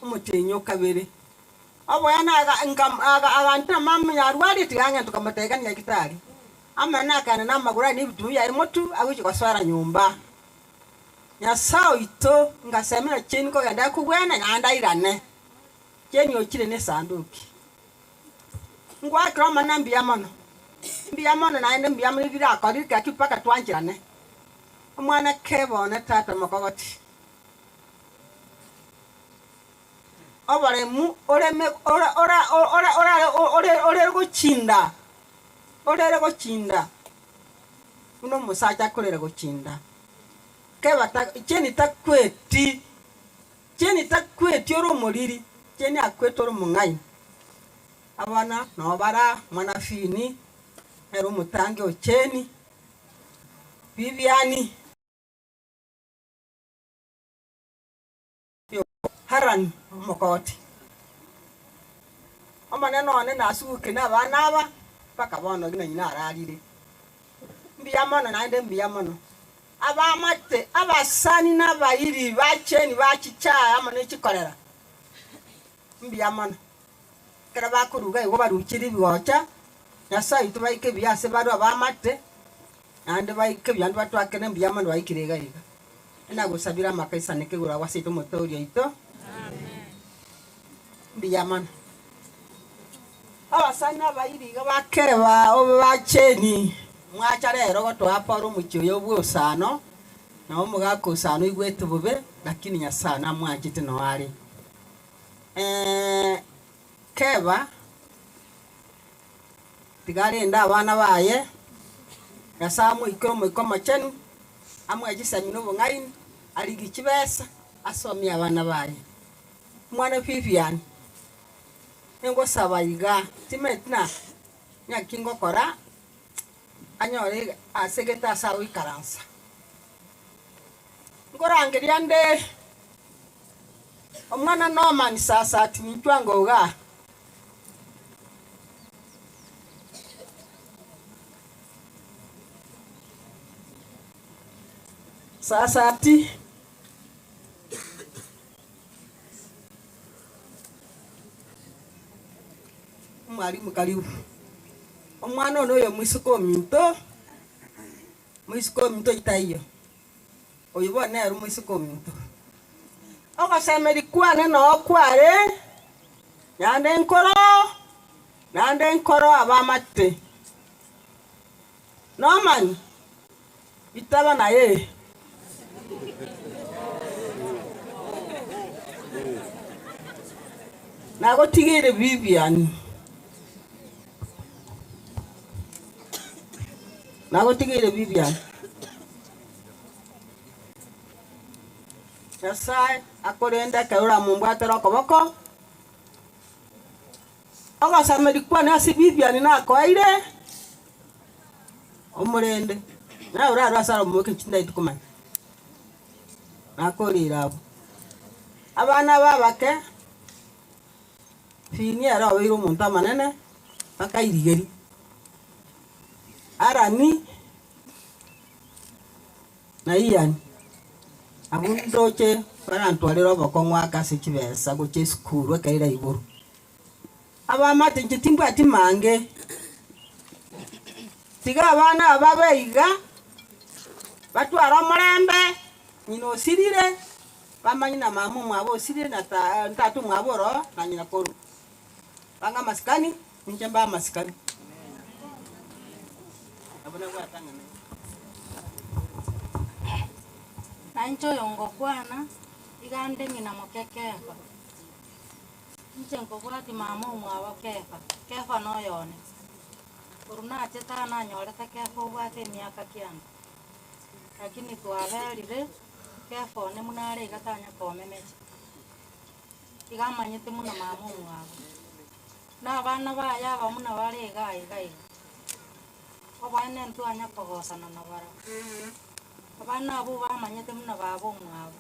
umutinyo kabere. Obo yana aga mama ya rwali tiganga tukamateka ni kitari. Amana kana na magura ni bitu ya motu aguchi kwaswara nyumba. Nyasao ito ngasemera cheni ko yanda kubwena nyanda irane. Cheni ochire ne sanduki. Ngwa kroma na mbia mono. Mbia mono na ende mbia mono bira akori ka kipaka twanjirane. Omwana Keva na tata makogoti. Obare mu ora guchinda. Ora guchinda. Uno musacha kolera guchinda. Keva ta cheni takweti. Cheni takweti oro moliri. Cheni akweti oro mungai. Abana no bara mwana fini. Ero mutange ocheni. Viviani. Haran mokoti. Amaneno ane nasuke na banaba paka bono gina nyina ararire. Mbiyamono na ende mbiyamono. Abamate abasani nabayiri bacheni bachicha amane chikorera. Mbiyamono. Kera bakuruga igo barukiri bigocha. Nyasaye tubaike byase baro abamate. Ande baike byandu batwakene mbiyamono baikirega iga. Ena gusabira makaisa nekegura wasito motorio ito. Biyaman. Abasana bayiriga bakeba obacheni mwacha rero goto aparo muchiyo bwosano na omugako usano igwetu bube lakini nyasana mwachite no ari Keva tigari enda abana baye yasamu ikomo chenu amwe agisamino bongaini aligi kibesa asomya abana baye mwana Vivian Ngo sabaiga timetna nyakingo kora anyore asegeta sawi karansa ngorangeria nde omwana Norman sasa atimitwango ga sasa ati mwalimu karibu omwana ono yo mwisiko minto itaiyo oyo bone ari mwisiko minto okasemeri kwane no kware nande nkoro abamate Norman itaba naye nago tigire Vivian Yasai akorenda kaura mumbwatero koboko oga samedi kwane asi Vivian na koire omurende na ura rasara muke chinda itukumanya nakorira abana babake fini ara oiro monta manene akairigeri arani na Ian abundoche barantwarira bokongwa kasi kibesa goche school wakaira iguru abamate ntitimba atimange tiga abana ababeiga batwara murembe nyino sirire bamanyina mamu mwabo sirire na tatu mwaboro na nyina koru banga maskani njemba maskani abona kwa tangana nancho yongo kwana igande ngina mokekefa nche ngobwati mama umwabo kefa no yone uruna ateta na nyoreta kefa ubwate miaka kianda lakini twaberire kefa ne munare gatanya komemeche igamanyite muna mama umwabo na bana baya bamuna bare gai obane ntwanya kogosana na bara abana abo bamanyite muna babo umwabo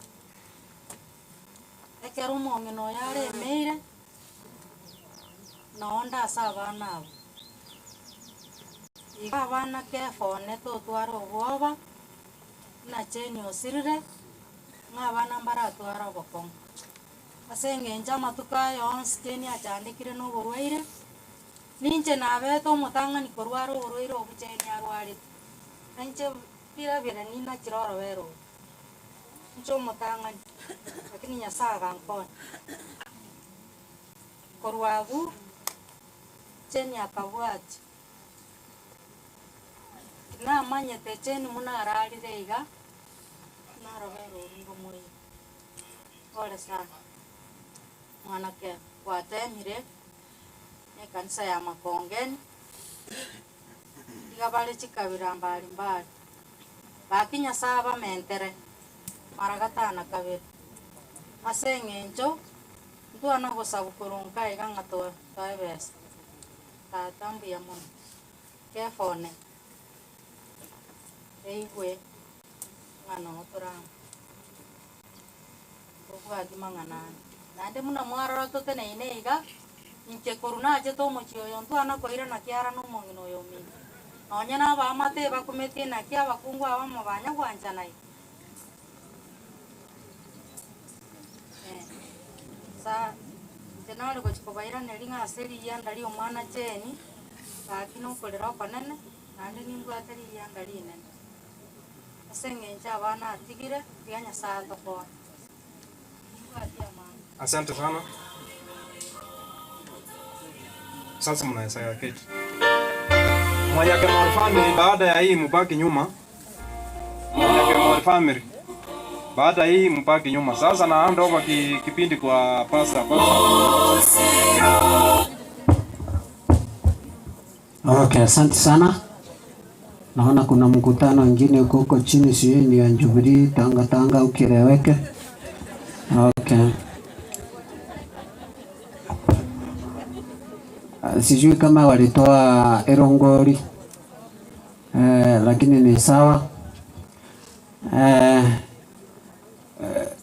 ekero umong'ino yare meire naonda asa abana abo iga abana kefone totwara obwoba na cheni osirire ng'abana mbaratwara obokong'u ase eng'encho amatuka yonsi cheni achandikire na oborwaire ninche nabete omotang'ani korwara oborwaire obu cheni arwarete ninche birabire nina chiroro bero nche omotang'ani lakini Nyasaye agankonya korwabu cheni akabwati namanyete cheni muna ararire iga narobero oringo muri pole sana mwanake watemire ekanisa ya Makongeni iga bale chikabira mbali bakinya saba mentere maragatana kabiri ase eng'encho ntwana gosabukurunka iga ng'atwa twabesa tatambuya mono kefone eigwe ng'ano otorama obwati mang'anani nande muna mwarora toteneine iga inche korunache tomochi oyo ntwana koira na kiara n'omong'ina oyo mingi nonya nabamate bakometie naki abakungu abamo banyagwanchanae sa tenari gochikobairane ase riyanda ria omwana cheni gaki nokorera okonene nande nimbwate riyanda rinene ase eng'encho abana atigire tiga Nyasaye tokonya nimbwati amani. Asante sana. Sasa mnaweza keti. Mwanyakemori family baada ya hii mbaki nyuma. Mwanyakemori family baada ya hii mbaki nyuma. Sasa na hand over kipindi kwa pasta. Okay, asante sana. Naona kuna mkutano mwingine huko chini, sio ni ya Jubilee Tanga ukireweke. Okay. sijui kama walitoa Erongori, lakini ni sawa.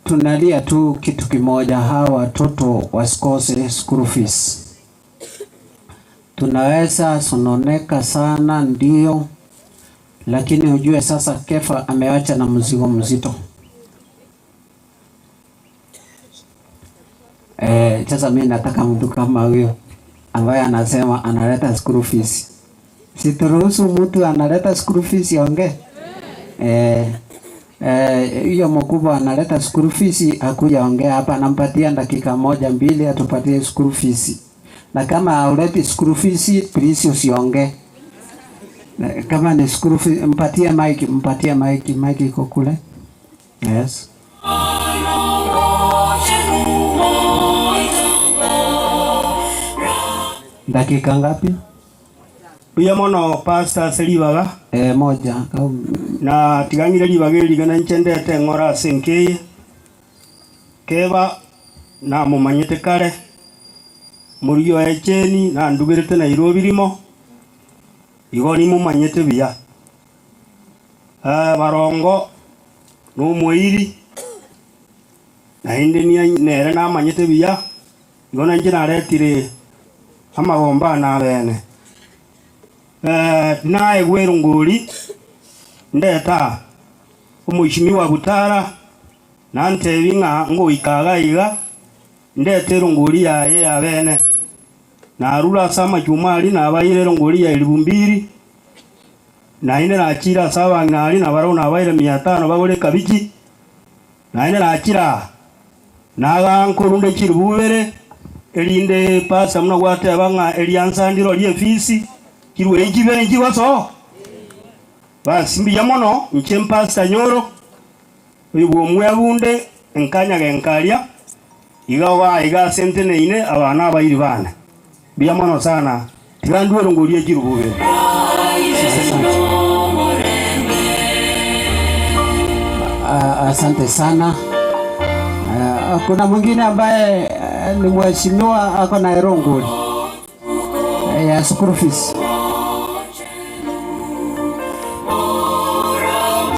Tunalia tu kitu kimoja, hawa watoto wasikose school fees. Tunaweza sononeka sana ndio, lakini ujue sasa Kefa amewacha na mzigo mzito. Sasa mimi nataka mtu kama huyo ambaye anasema analeta school fees. Situruhusu mtu analeta school fees yonge. Hiyo mkubwa analeta school fees akuja ongea hapa, nampatia dakika 1-2 atupatie school fees. Na kama hauleti school fees please usiongee. Kama ni school fees mpatie mic iko kule. Yes. Dakika ngapi? Uya mono Pastor Selibaga. Moja. Na tigangire libageri gana nchendete ngora senkeye. Keba na mumanyete kare. Muriyo echeni na ndugirete na Nairobi rimo. Igoni mumanyete biya. Barongo no muiri. Na inde ni nere na manyete biya. Igona njina retire amagomba na bene. Nae Gwerunguri ndeta umuheshimiwa Butara nantebinga ngo ikagaiga ndete Runguri yaye ya bene na rula sama Jumali na abayire Runguri ya 2000 na ine nakira sawa ngari na barona abayire 500 bagore kabiki na ine nakira naga nkorunde kirububere elinde pasa muna gwate abanga eliansandiro lye fisi kirwe ikibere nkibaso basi mbiya mono nchempasta nyoro uyu mwabunde enkanya genkalia iga sentene ine abana abayiri bana biya mono sana tigandwe Runguri kirubube. Asante sana. Kuna mwingine ambaye ni mheshimiwa ako na Runguri ya school fees.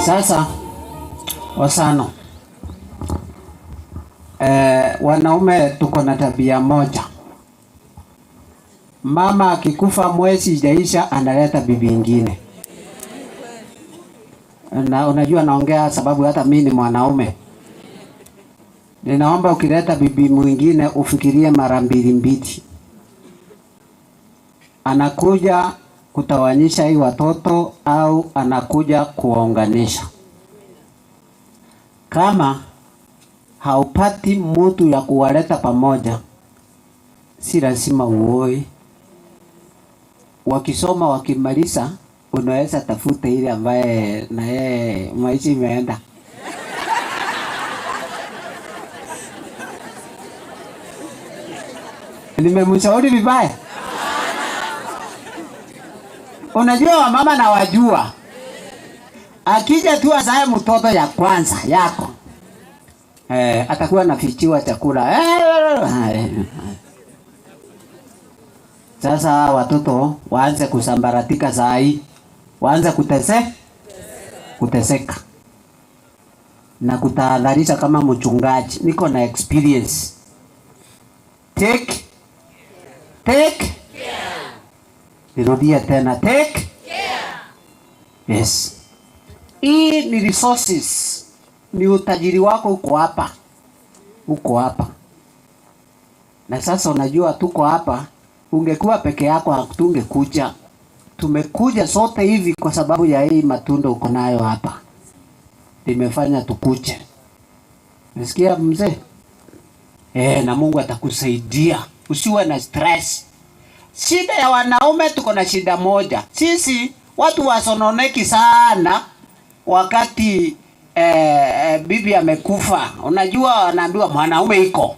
Sasa Osano, wanaume tuko na tabia moja. Mama akikufa mwezi ijaisha analeta bibi ingine. Na unajua naongea sababu hata mimi ni mwanaume. Ninaomba ukileta bibi mwingine ufikirie mara mbili. Anakuja kutawanyisha hii watoto au anakuja kuwaunganisha. Kama haupati mtu ya kuwaleta pamoja, si lazima uoe. Wakisoma wakimaliza, unaweza tafuta ile ambaye na yeye maisha imeenda. Nimemshauri vibaya. Unajua wamama na wajua. Akija tu azae mtoto ya kwanza yako. Atakuwa nafichiwa chakula. Sasa watoto waanze kusambaratika saa hii. Waanze kuteseka. Na kutahadharisha kama mchungaji. Niko na experience. Take nirudia tena, take care. Yes. Hii ni resources. Ni utajiri wako uko hapa. Na sasa unajua tuko hapa, ungekuwa peke yako hatungekuja. Tumekuja sote hivi kwa sababu ya hii matunda uko nayo hapa. Nimefanya tukuje. Nisikia mzee? Na Mungu atakusaidia. Usiwe na stress. Shida ya wanaume tuko na shida moja. Sisi watu wasononeki sana wakati bibi amekufa. Unajua wanaambiwa mwanaume iko.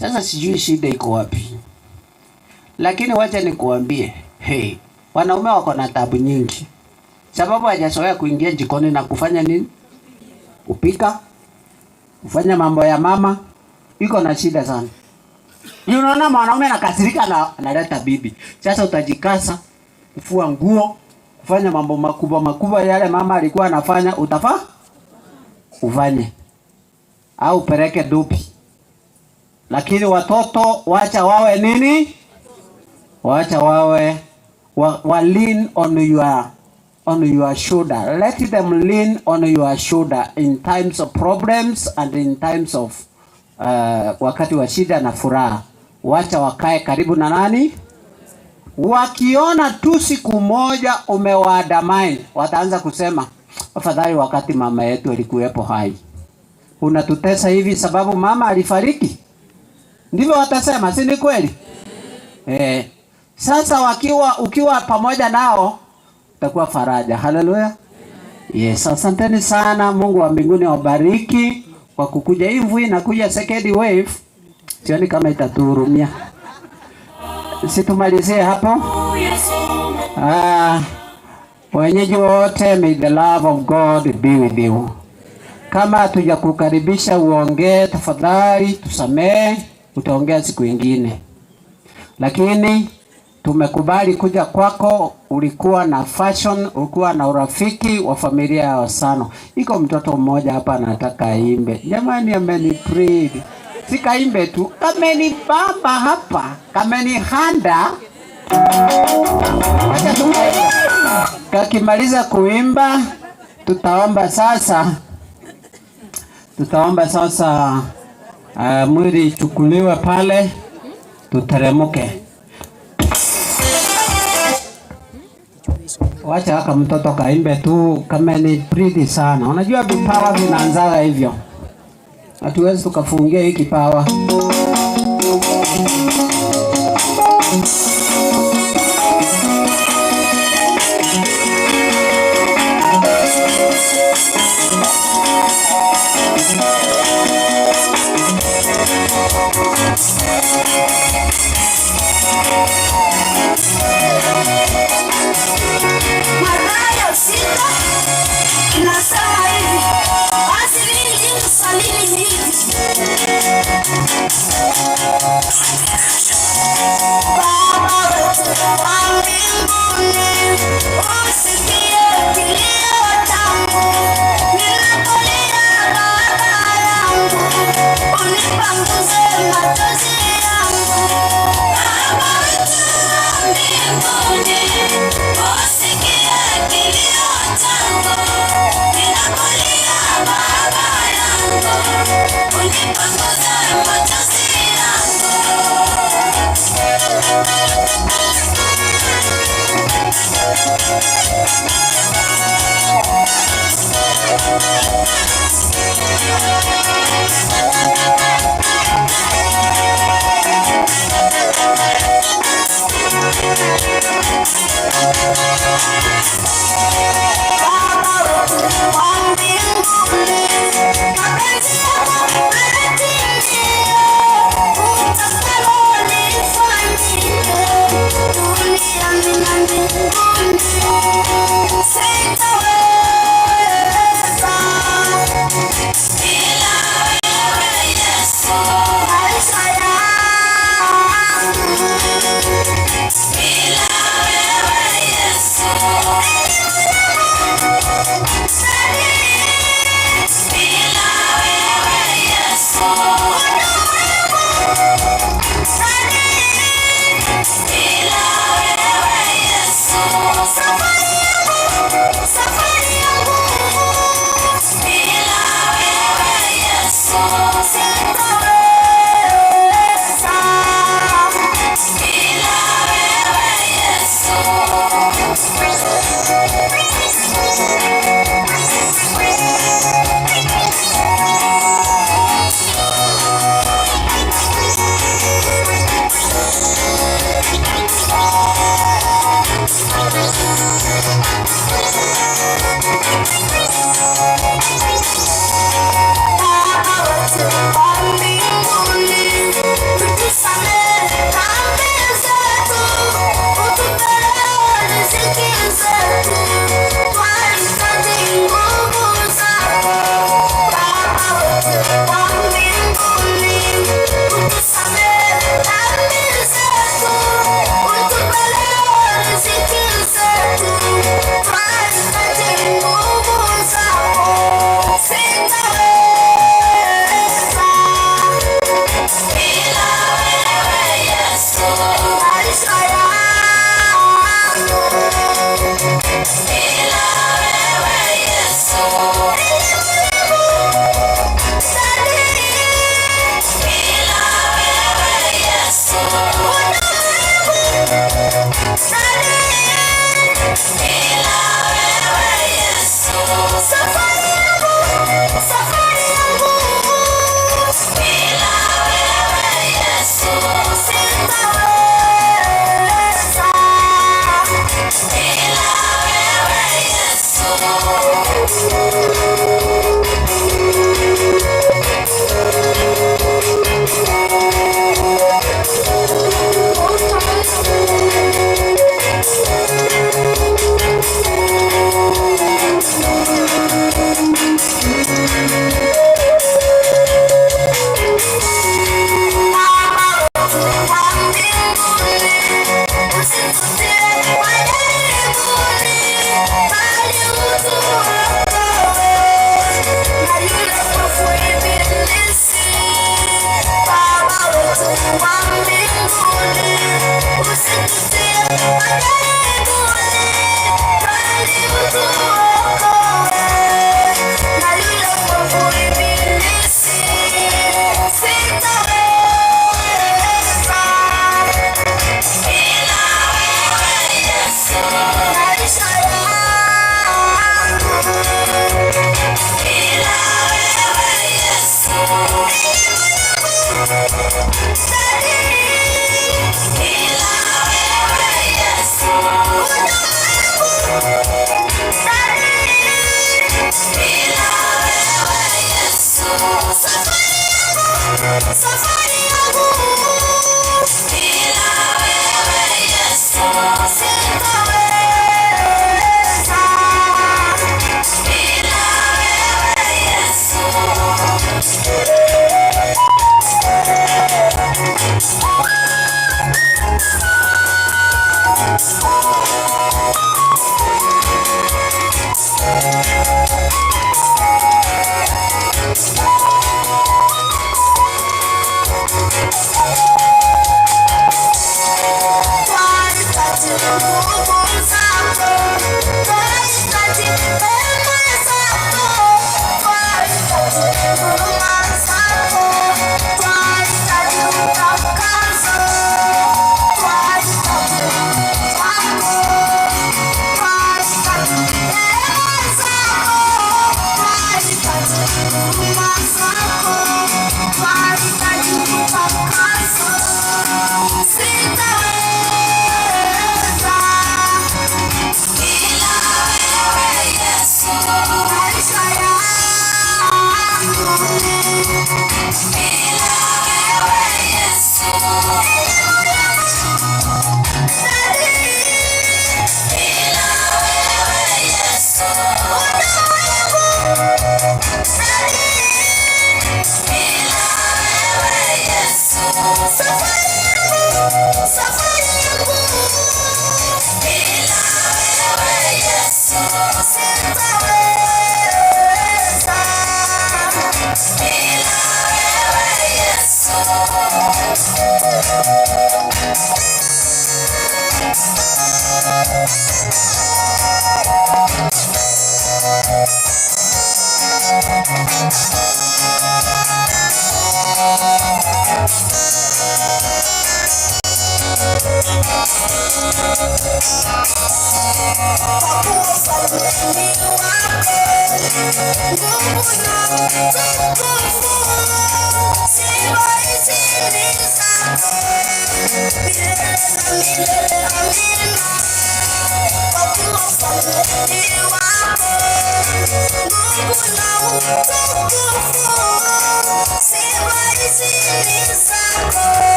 Sasa sijui shida iko wapi. Lakini wacha nikuambie, wanaume wako na tabu nyingi. Sababu hajazoea kuingia jikoni na kufanya nini? Kupika, kufanya mambo ya mama, iko na shida sana. Unaona mwanaume anakasirika na analeta bibi. Sasa utajikasa kufua nguo, kufanya mambo makubwa yale mama alikuwa anafanya, ufanye. Au peleke dupi. Lakini watoto wacha wawe nini? Wacha wawe lean on your shoulder. Let them lean on your shoulder in times of problems and in times of wakati wa shida na furaha. Wacha wakae karibu na nani? Wakiona tu siku moja umewadamai, wataanza kusema afadhali wakati mama yetu alikuwepo hai. Unatutesa hivi sababu mama alifariki. Ndivyo watasema, si ni kweli? Sasa ukiwa pamoja nao utakuwa faraja. Haleluya. Yes, asanteni sana. Mungu wa mbinguni awabariki kwa kukuja. Hii mvua inakuja second wave. Sioni kama itatuhurumia. Situmalizie hapo. Wenyeji wote, may the love of God be with you. Kama hatujakukaribisha uongee, tafadhali tusamee, utaongea siku nyingine. Lakini tumekubali kuja kwako. Ulikuwa na fashion, ulikuwa na urafiki wa familia ya Osano. Iko mtoto mmoja hapa anataka aimbe. Jamani, amenipreed. Sikaimbe tu, amenibamba hapa, amenihanda. Wacha tukaimba. Kakimaliza kuimba, tutaomba sasa mwili chukuliwe pale, tuteremuke. Wacha haka mtoto kaimbe tu, kama ni pretty sana. Unajua vipawa vinaanzaga hivyo. Hatuwezi tukafungia hii kipawa.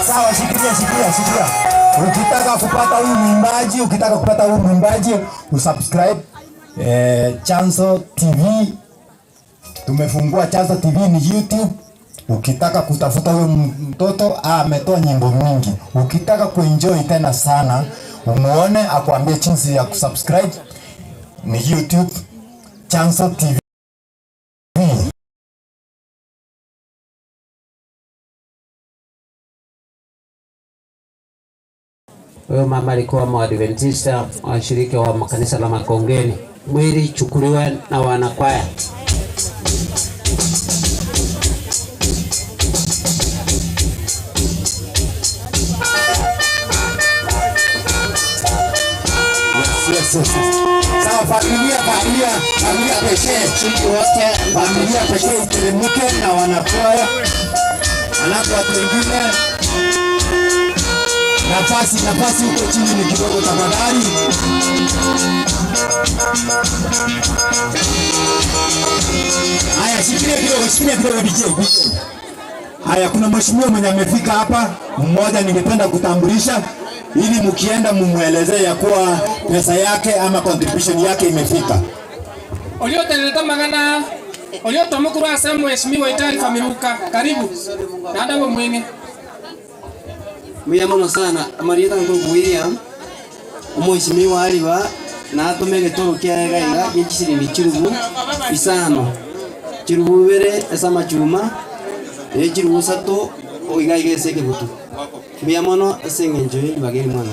Sawa, shikilia. Ukitaka kupata huu mwimbaji, usubscribe Chanzo TV. Tumefungua Chanzo TV ni YouTube. Ukitaka kutafuta huyo mtoto ametoa nyimbo mingi. Ukitaka kuenjoy tena sana, umuone akuambie jinsi ya kusubscribe ni YouTube Chanzo TV. Huyo mama alikuwa Mwadventista wa shirika wa kanisa la Makongeni. Mwili chukuliwe na wanakwaya. Yes. Sawa, familia pekee iteremke na wanakwaya. Alafu watu wengine nafasi huko chini ni kidogo tafadhali. Haya, shikilia kidogo DJ. Haya, kuna mheshimiwa mwenye amefika hapa, mmoja ningependa kutambulisha ili mkienda mumuelezee ya kuwa pesa yake ama contribution yake imefika. Olioteleta magana Olioto mukuru asa mheshimiwa Itali Miluka. Karibu. Dada wa mwini. Muyamano sana Marieta Nkungu William mheshimiwa aliba na atomege toro kiaga iga gikisiri ni kirubu isano kirubu bere esama chuma kirubu sato oiga igese butu muyamano asengenjo bageri mwana.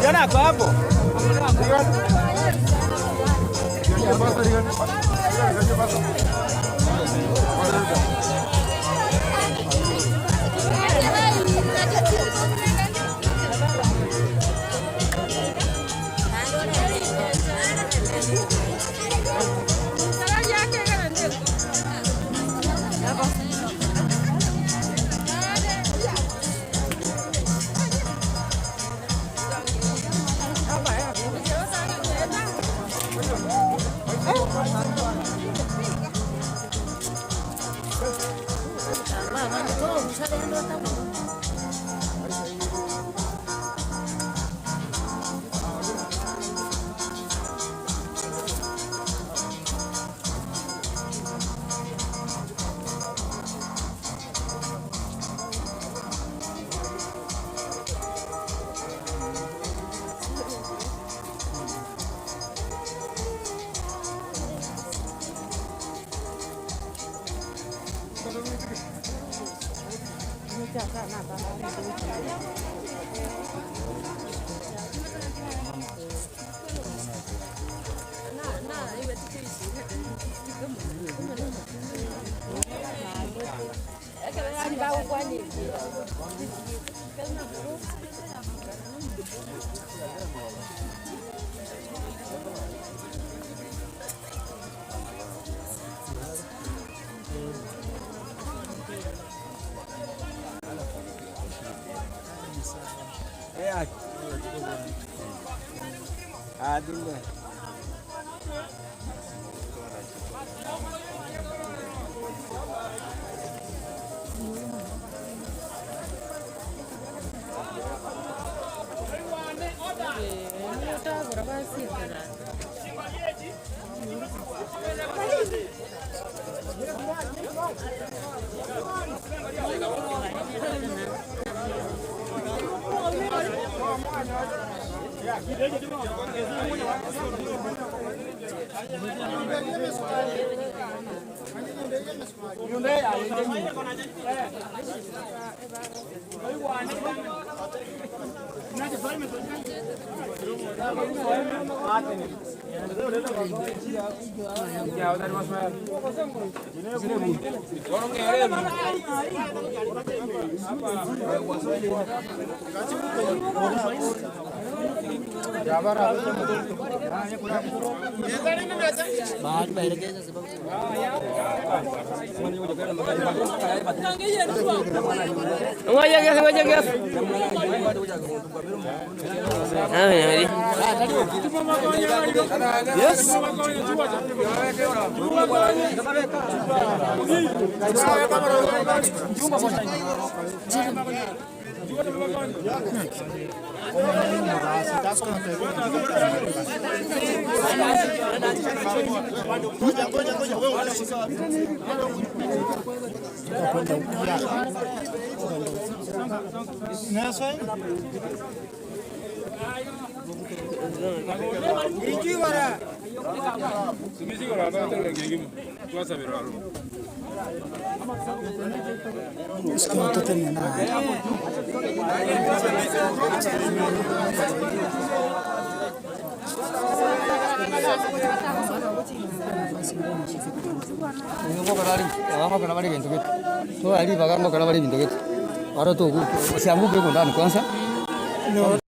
Jana hapo.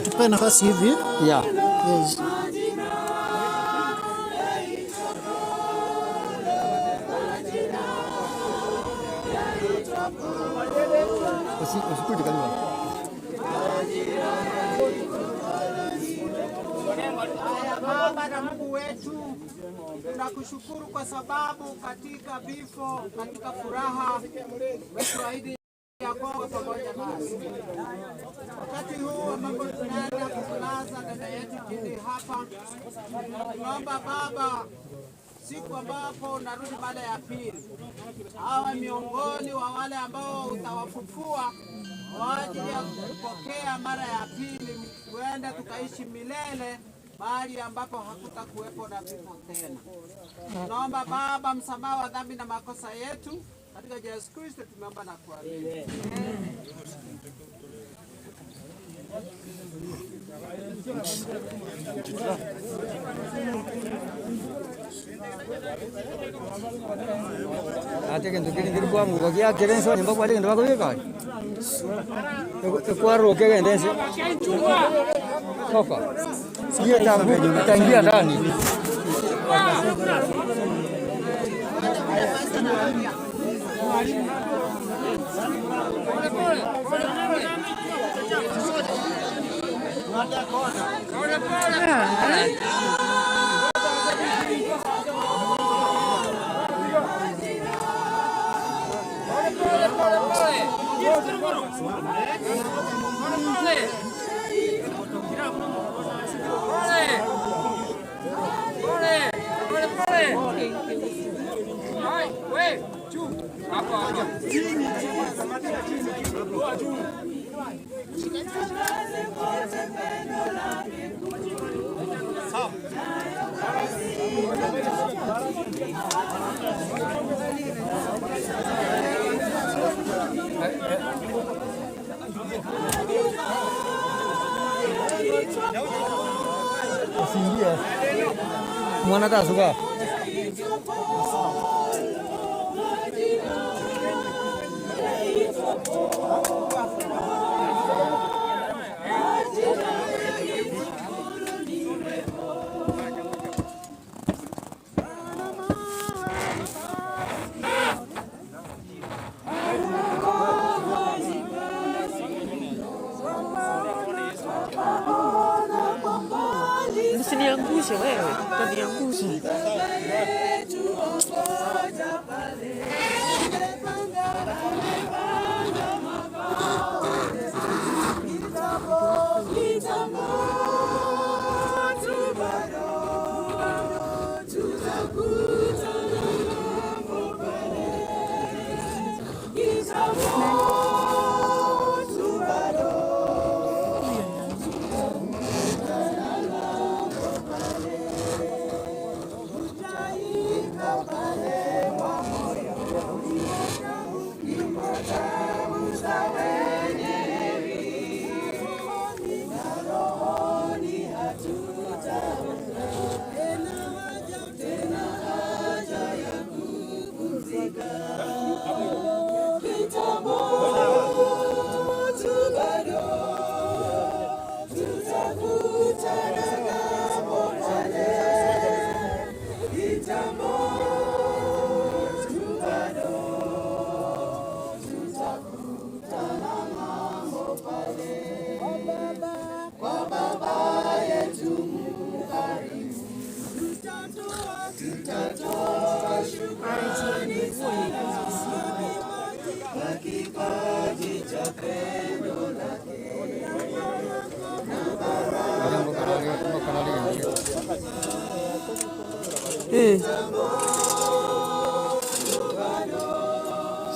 Tupe nafasi hivi. Yeah. Yes. Usikute karibu. Baba na Mungu wetu, tunakushukuru kwa sababu katika vifo, katika furaha, umetuahidi ya kwamba pamoja nasi. Wakati huu ambapo tunaenda kumlaza dada yetu chini hapa, tunaomba Baba, siku ambapo unarudi mara ya pili, hawa miongoni wa wale ambao utawafufua kwa ajili ya kupokea mara ya pili, tuende tukaishi milele mahali ambapo hakutakuwepo na vifo tena. Tunaomba Baba msamaha wa dhambi na makosa yetu, katika Yesu Kristo tumeomba na kuamini. Ate kendo kini kiri buamu ko kia keren so nimba kwali kendo bako yeka. Kwaro ke kendo nse. Sofa. Siye tangia ndani. Sindia. Mana tak suka? Usiniangushe wewe, utaniangusha.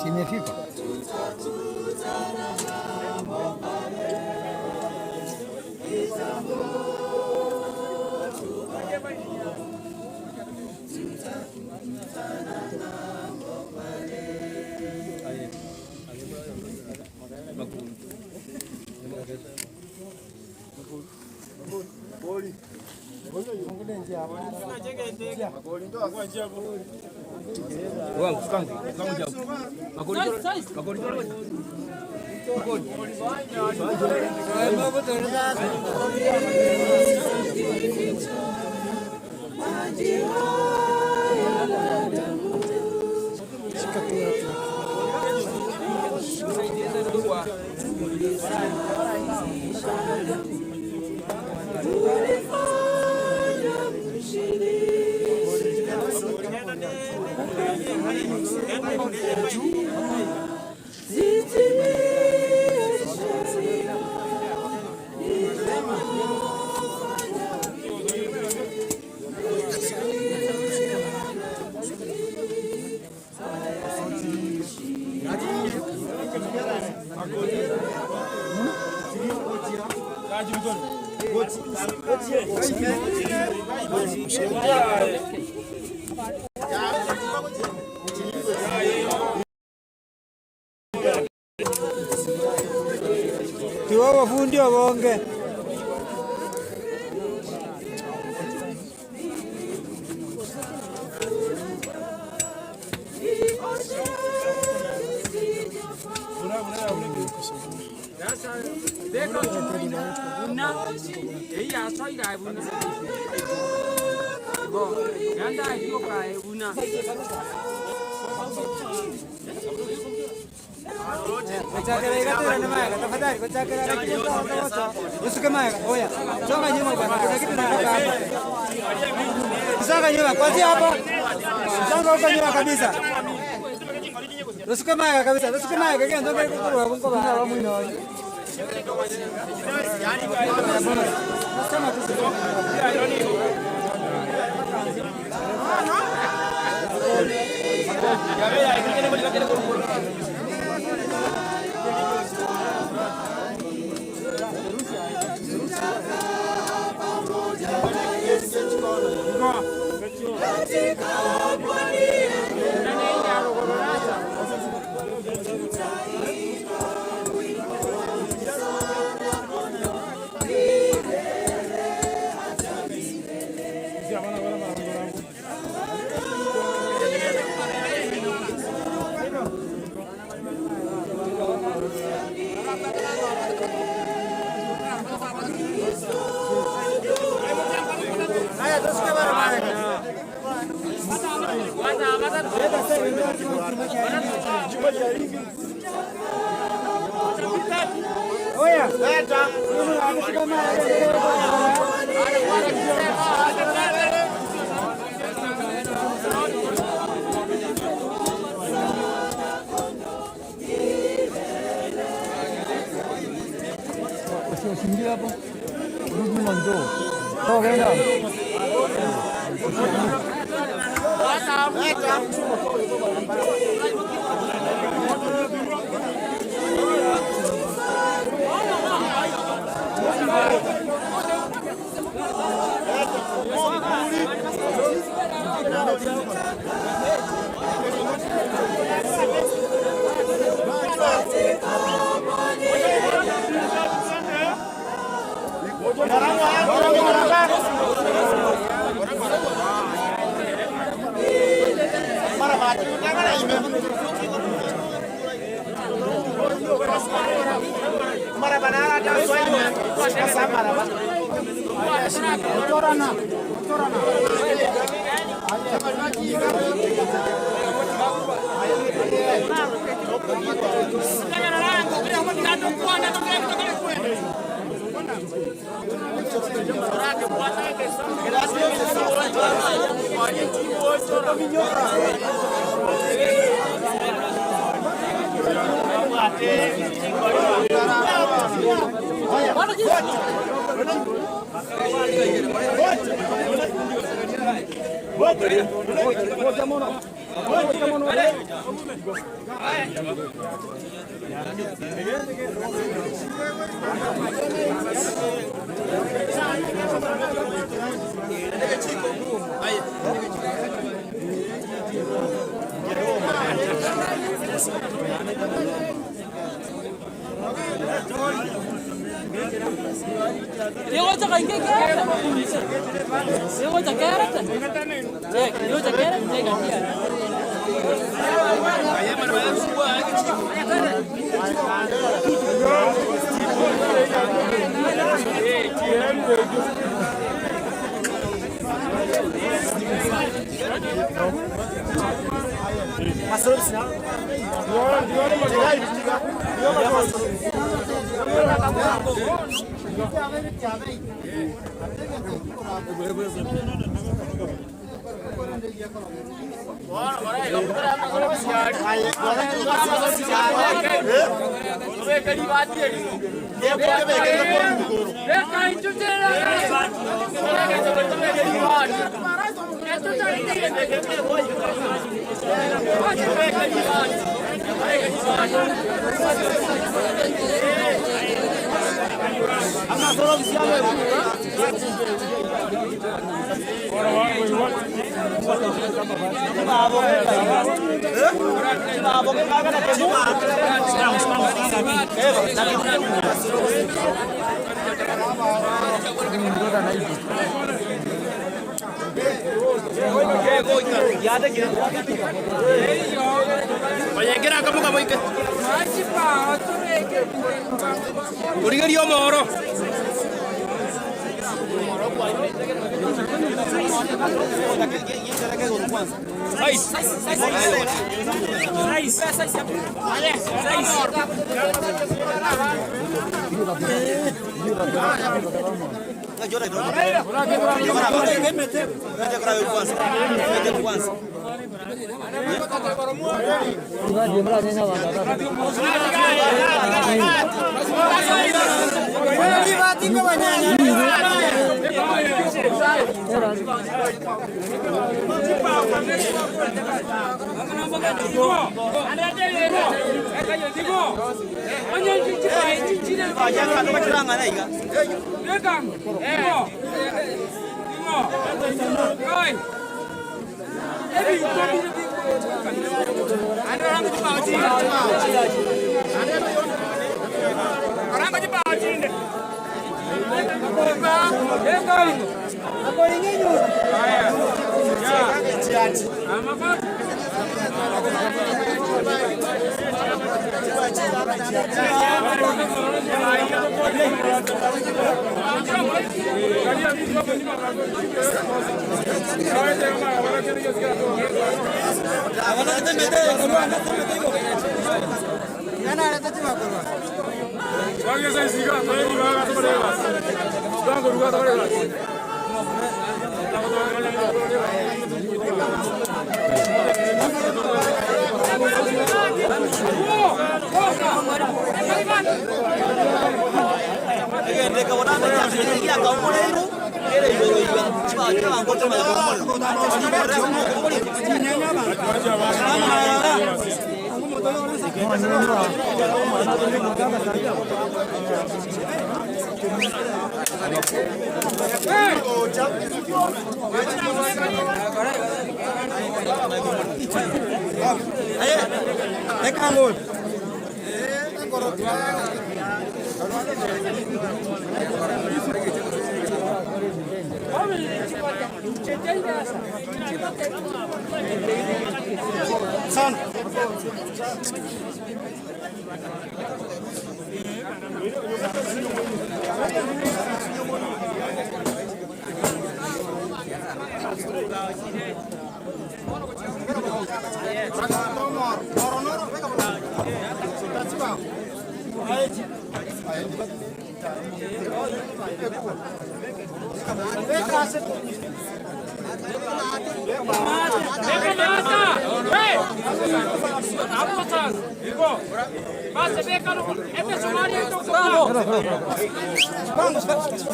Significa. Tiwa wafundi wabonge. Songa nyuma kwanzia hapa. Songa huko nyuma kabisa. Usikamaga kabisa. Usikamaga kile ndio kwa kwa kwa mwino. Usiingie hapo. Rudi mwanzo. Toka enda.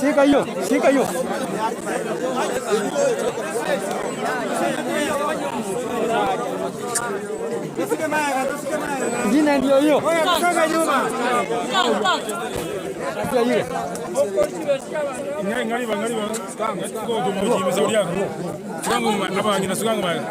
Sí cayó, sí cayó. Jina ndio hiyo. Kutoka nyuma. Ngaliba. Tangu. Kwa jumla imesaudia. Tangu hapa nyina sukangu baya.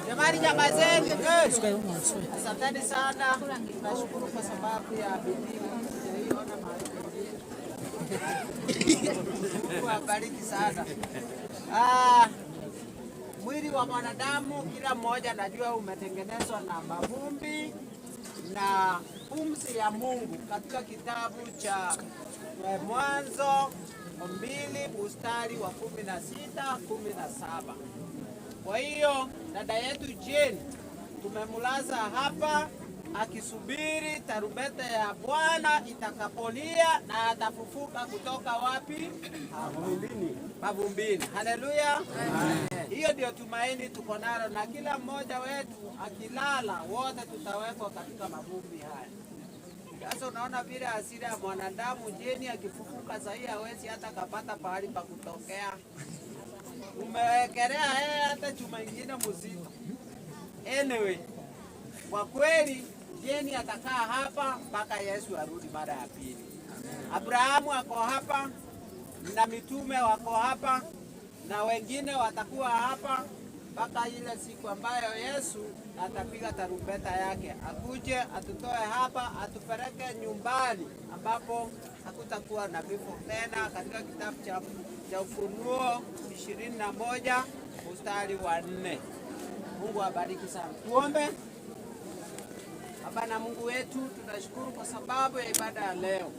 Jamani, jamaa zetu, asanteni sana. Nashukuru kwa sababu ya bidii mliyoiona mahali. Wabariki sana. Mwili wa mwanadamu kila mmoja najua umetengenezwa na mavumbi na pumzi ya Mungu katika kitabu cha Mwanzo 2 mstari wa 16-17. Kwa hiyo dada yetu Jane tumemulaza hapa akisubiri tarumbeta ya Bwana itakapolia na atafufuka kutoka wapi? Mavumbini. Haleluya. Hiyo ndio tumaini tuko nalo, na kila mmoja wetu akilala wote tutawekwa katika mavumbi haya. Sasa unaona vile asili ya mwanadamu, Jane akifufuka sahi hawezi hata kapata pahali pa kutokea. Umewekelea hata chuma ingine mzito. Anyway, kwa kweli Jeni atakaa hapa mpaka Yesu arudi mara ya pili. Abrahamu ako hapa na mitume wako hapa na wengine watakuwa hapa mpaka ile siku ambayo Yesu atapiga tarumbeta yake, akuje atutoe hapa atupeleke nyumbani ambapo hakutakuwa na vifo tena, katika kitabu cha Ufunuo 21 mstari wa 4. Mungu abariki sana. Tuombe. Baba na Mungu wetu, tunashukuru kwa sababu ya ibada ya leo.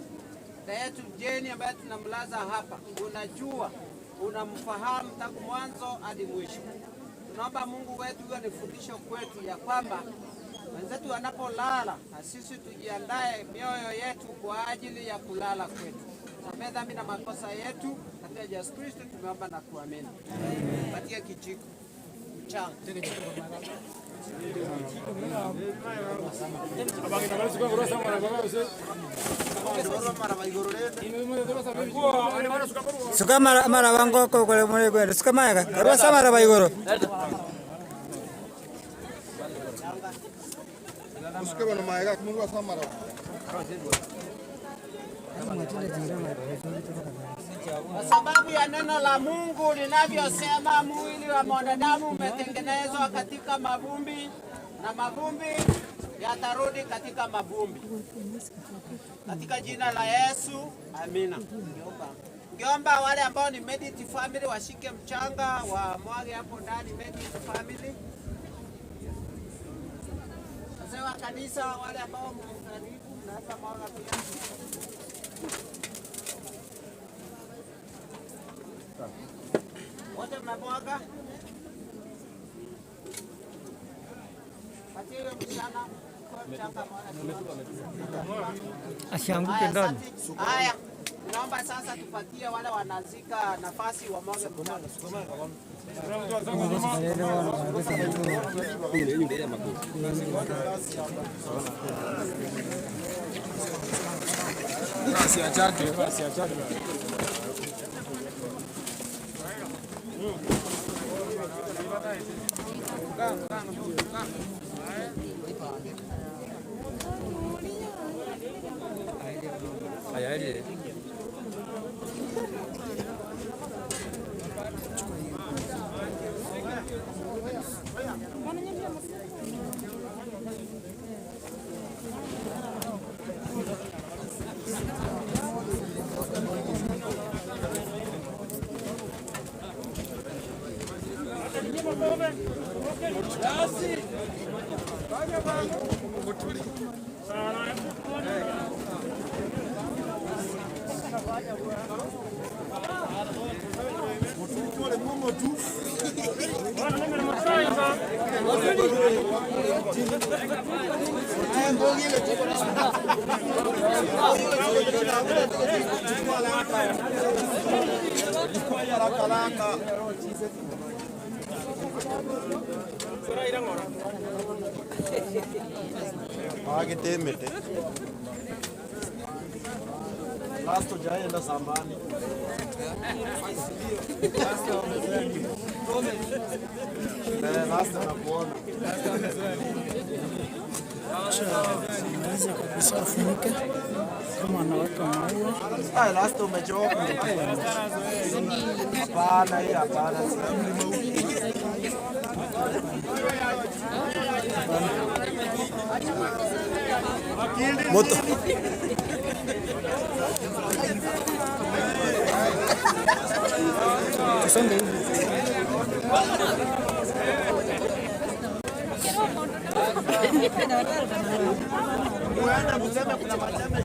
Dada yetu Jeni ambaye tunamlaza hapa, unajua, unamfahamu tangu mwanzo hadi mwisho. Tunaomba Mungu wetu uwe ni fundisho kwetu ya kwamba wenzetu wanapolala na sisi tujiandae mioyo yetu kwa ajili ya kulala kwetu. Samehe dhambi na makosa yetu, katika Yesu Kristo tumeomba na kuamini. Patia kijiko mchanga. Suka mara wango ko kole mole kwenda suka maya karwa samara baigoro Suka bana maya kumwa samara Kwa sababu ya neno la Mungu linavyosema, mwili wa mwanadamu umetengenezwa katika mavumbi na mavumbi yatarudi katika mavumbi. Katika jina la Yesu, amina. Ngeomba wale ambao ni Medit family washike mchanga wa mwage hapo ndani Medit family. Wazee wa kanisa wale ambao mkaribu mnaweza mwaga pia. Wote mmemwaga? Patiwe mchana. Asianguke ndani. Haya, naomba sasa tupatie wale wanazika nafasi wa mwage mchanga. Temete. Last jaenda sambani. Last nakuona. Naweza kabisa afunike kama anaweka maua. Last umechoka. Hapana, hii hapana. Moto. Tusonge hivi. Muenda mseme kuna majambo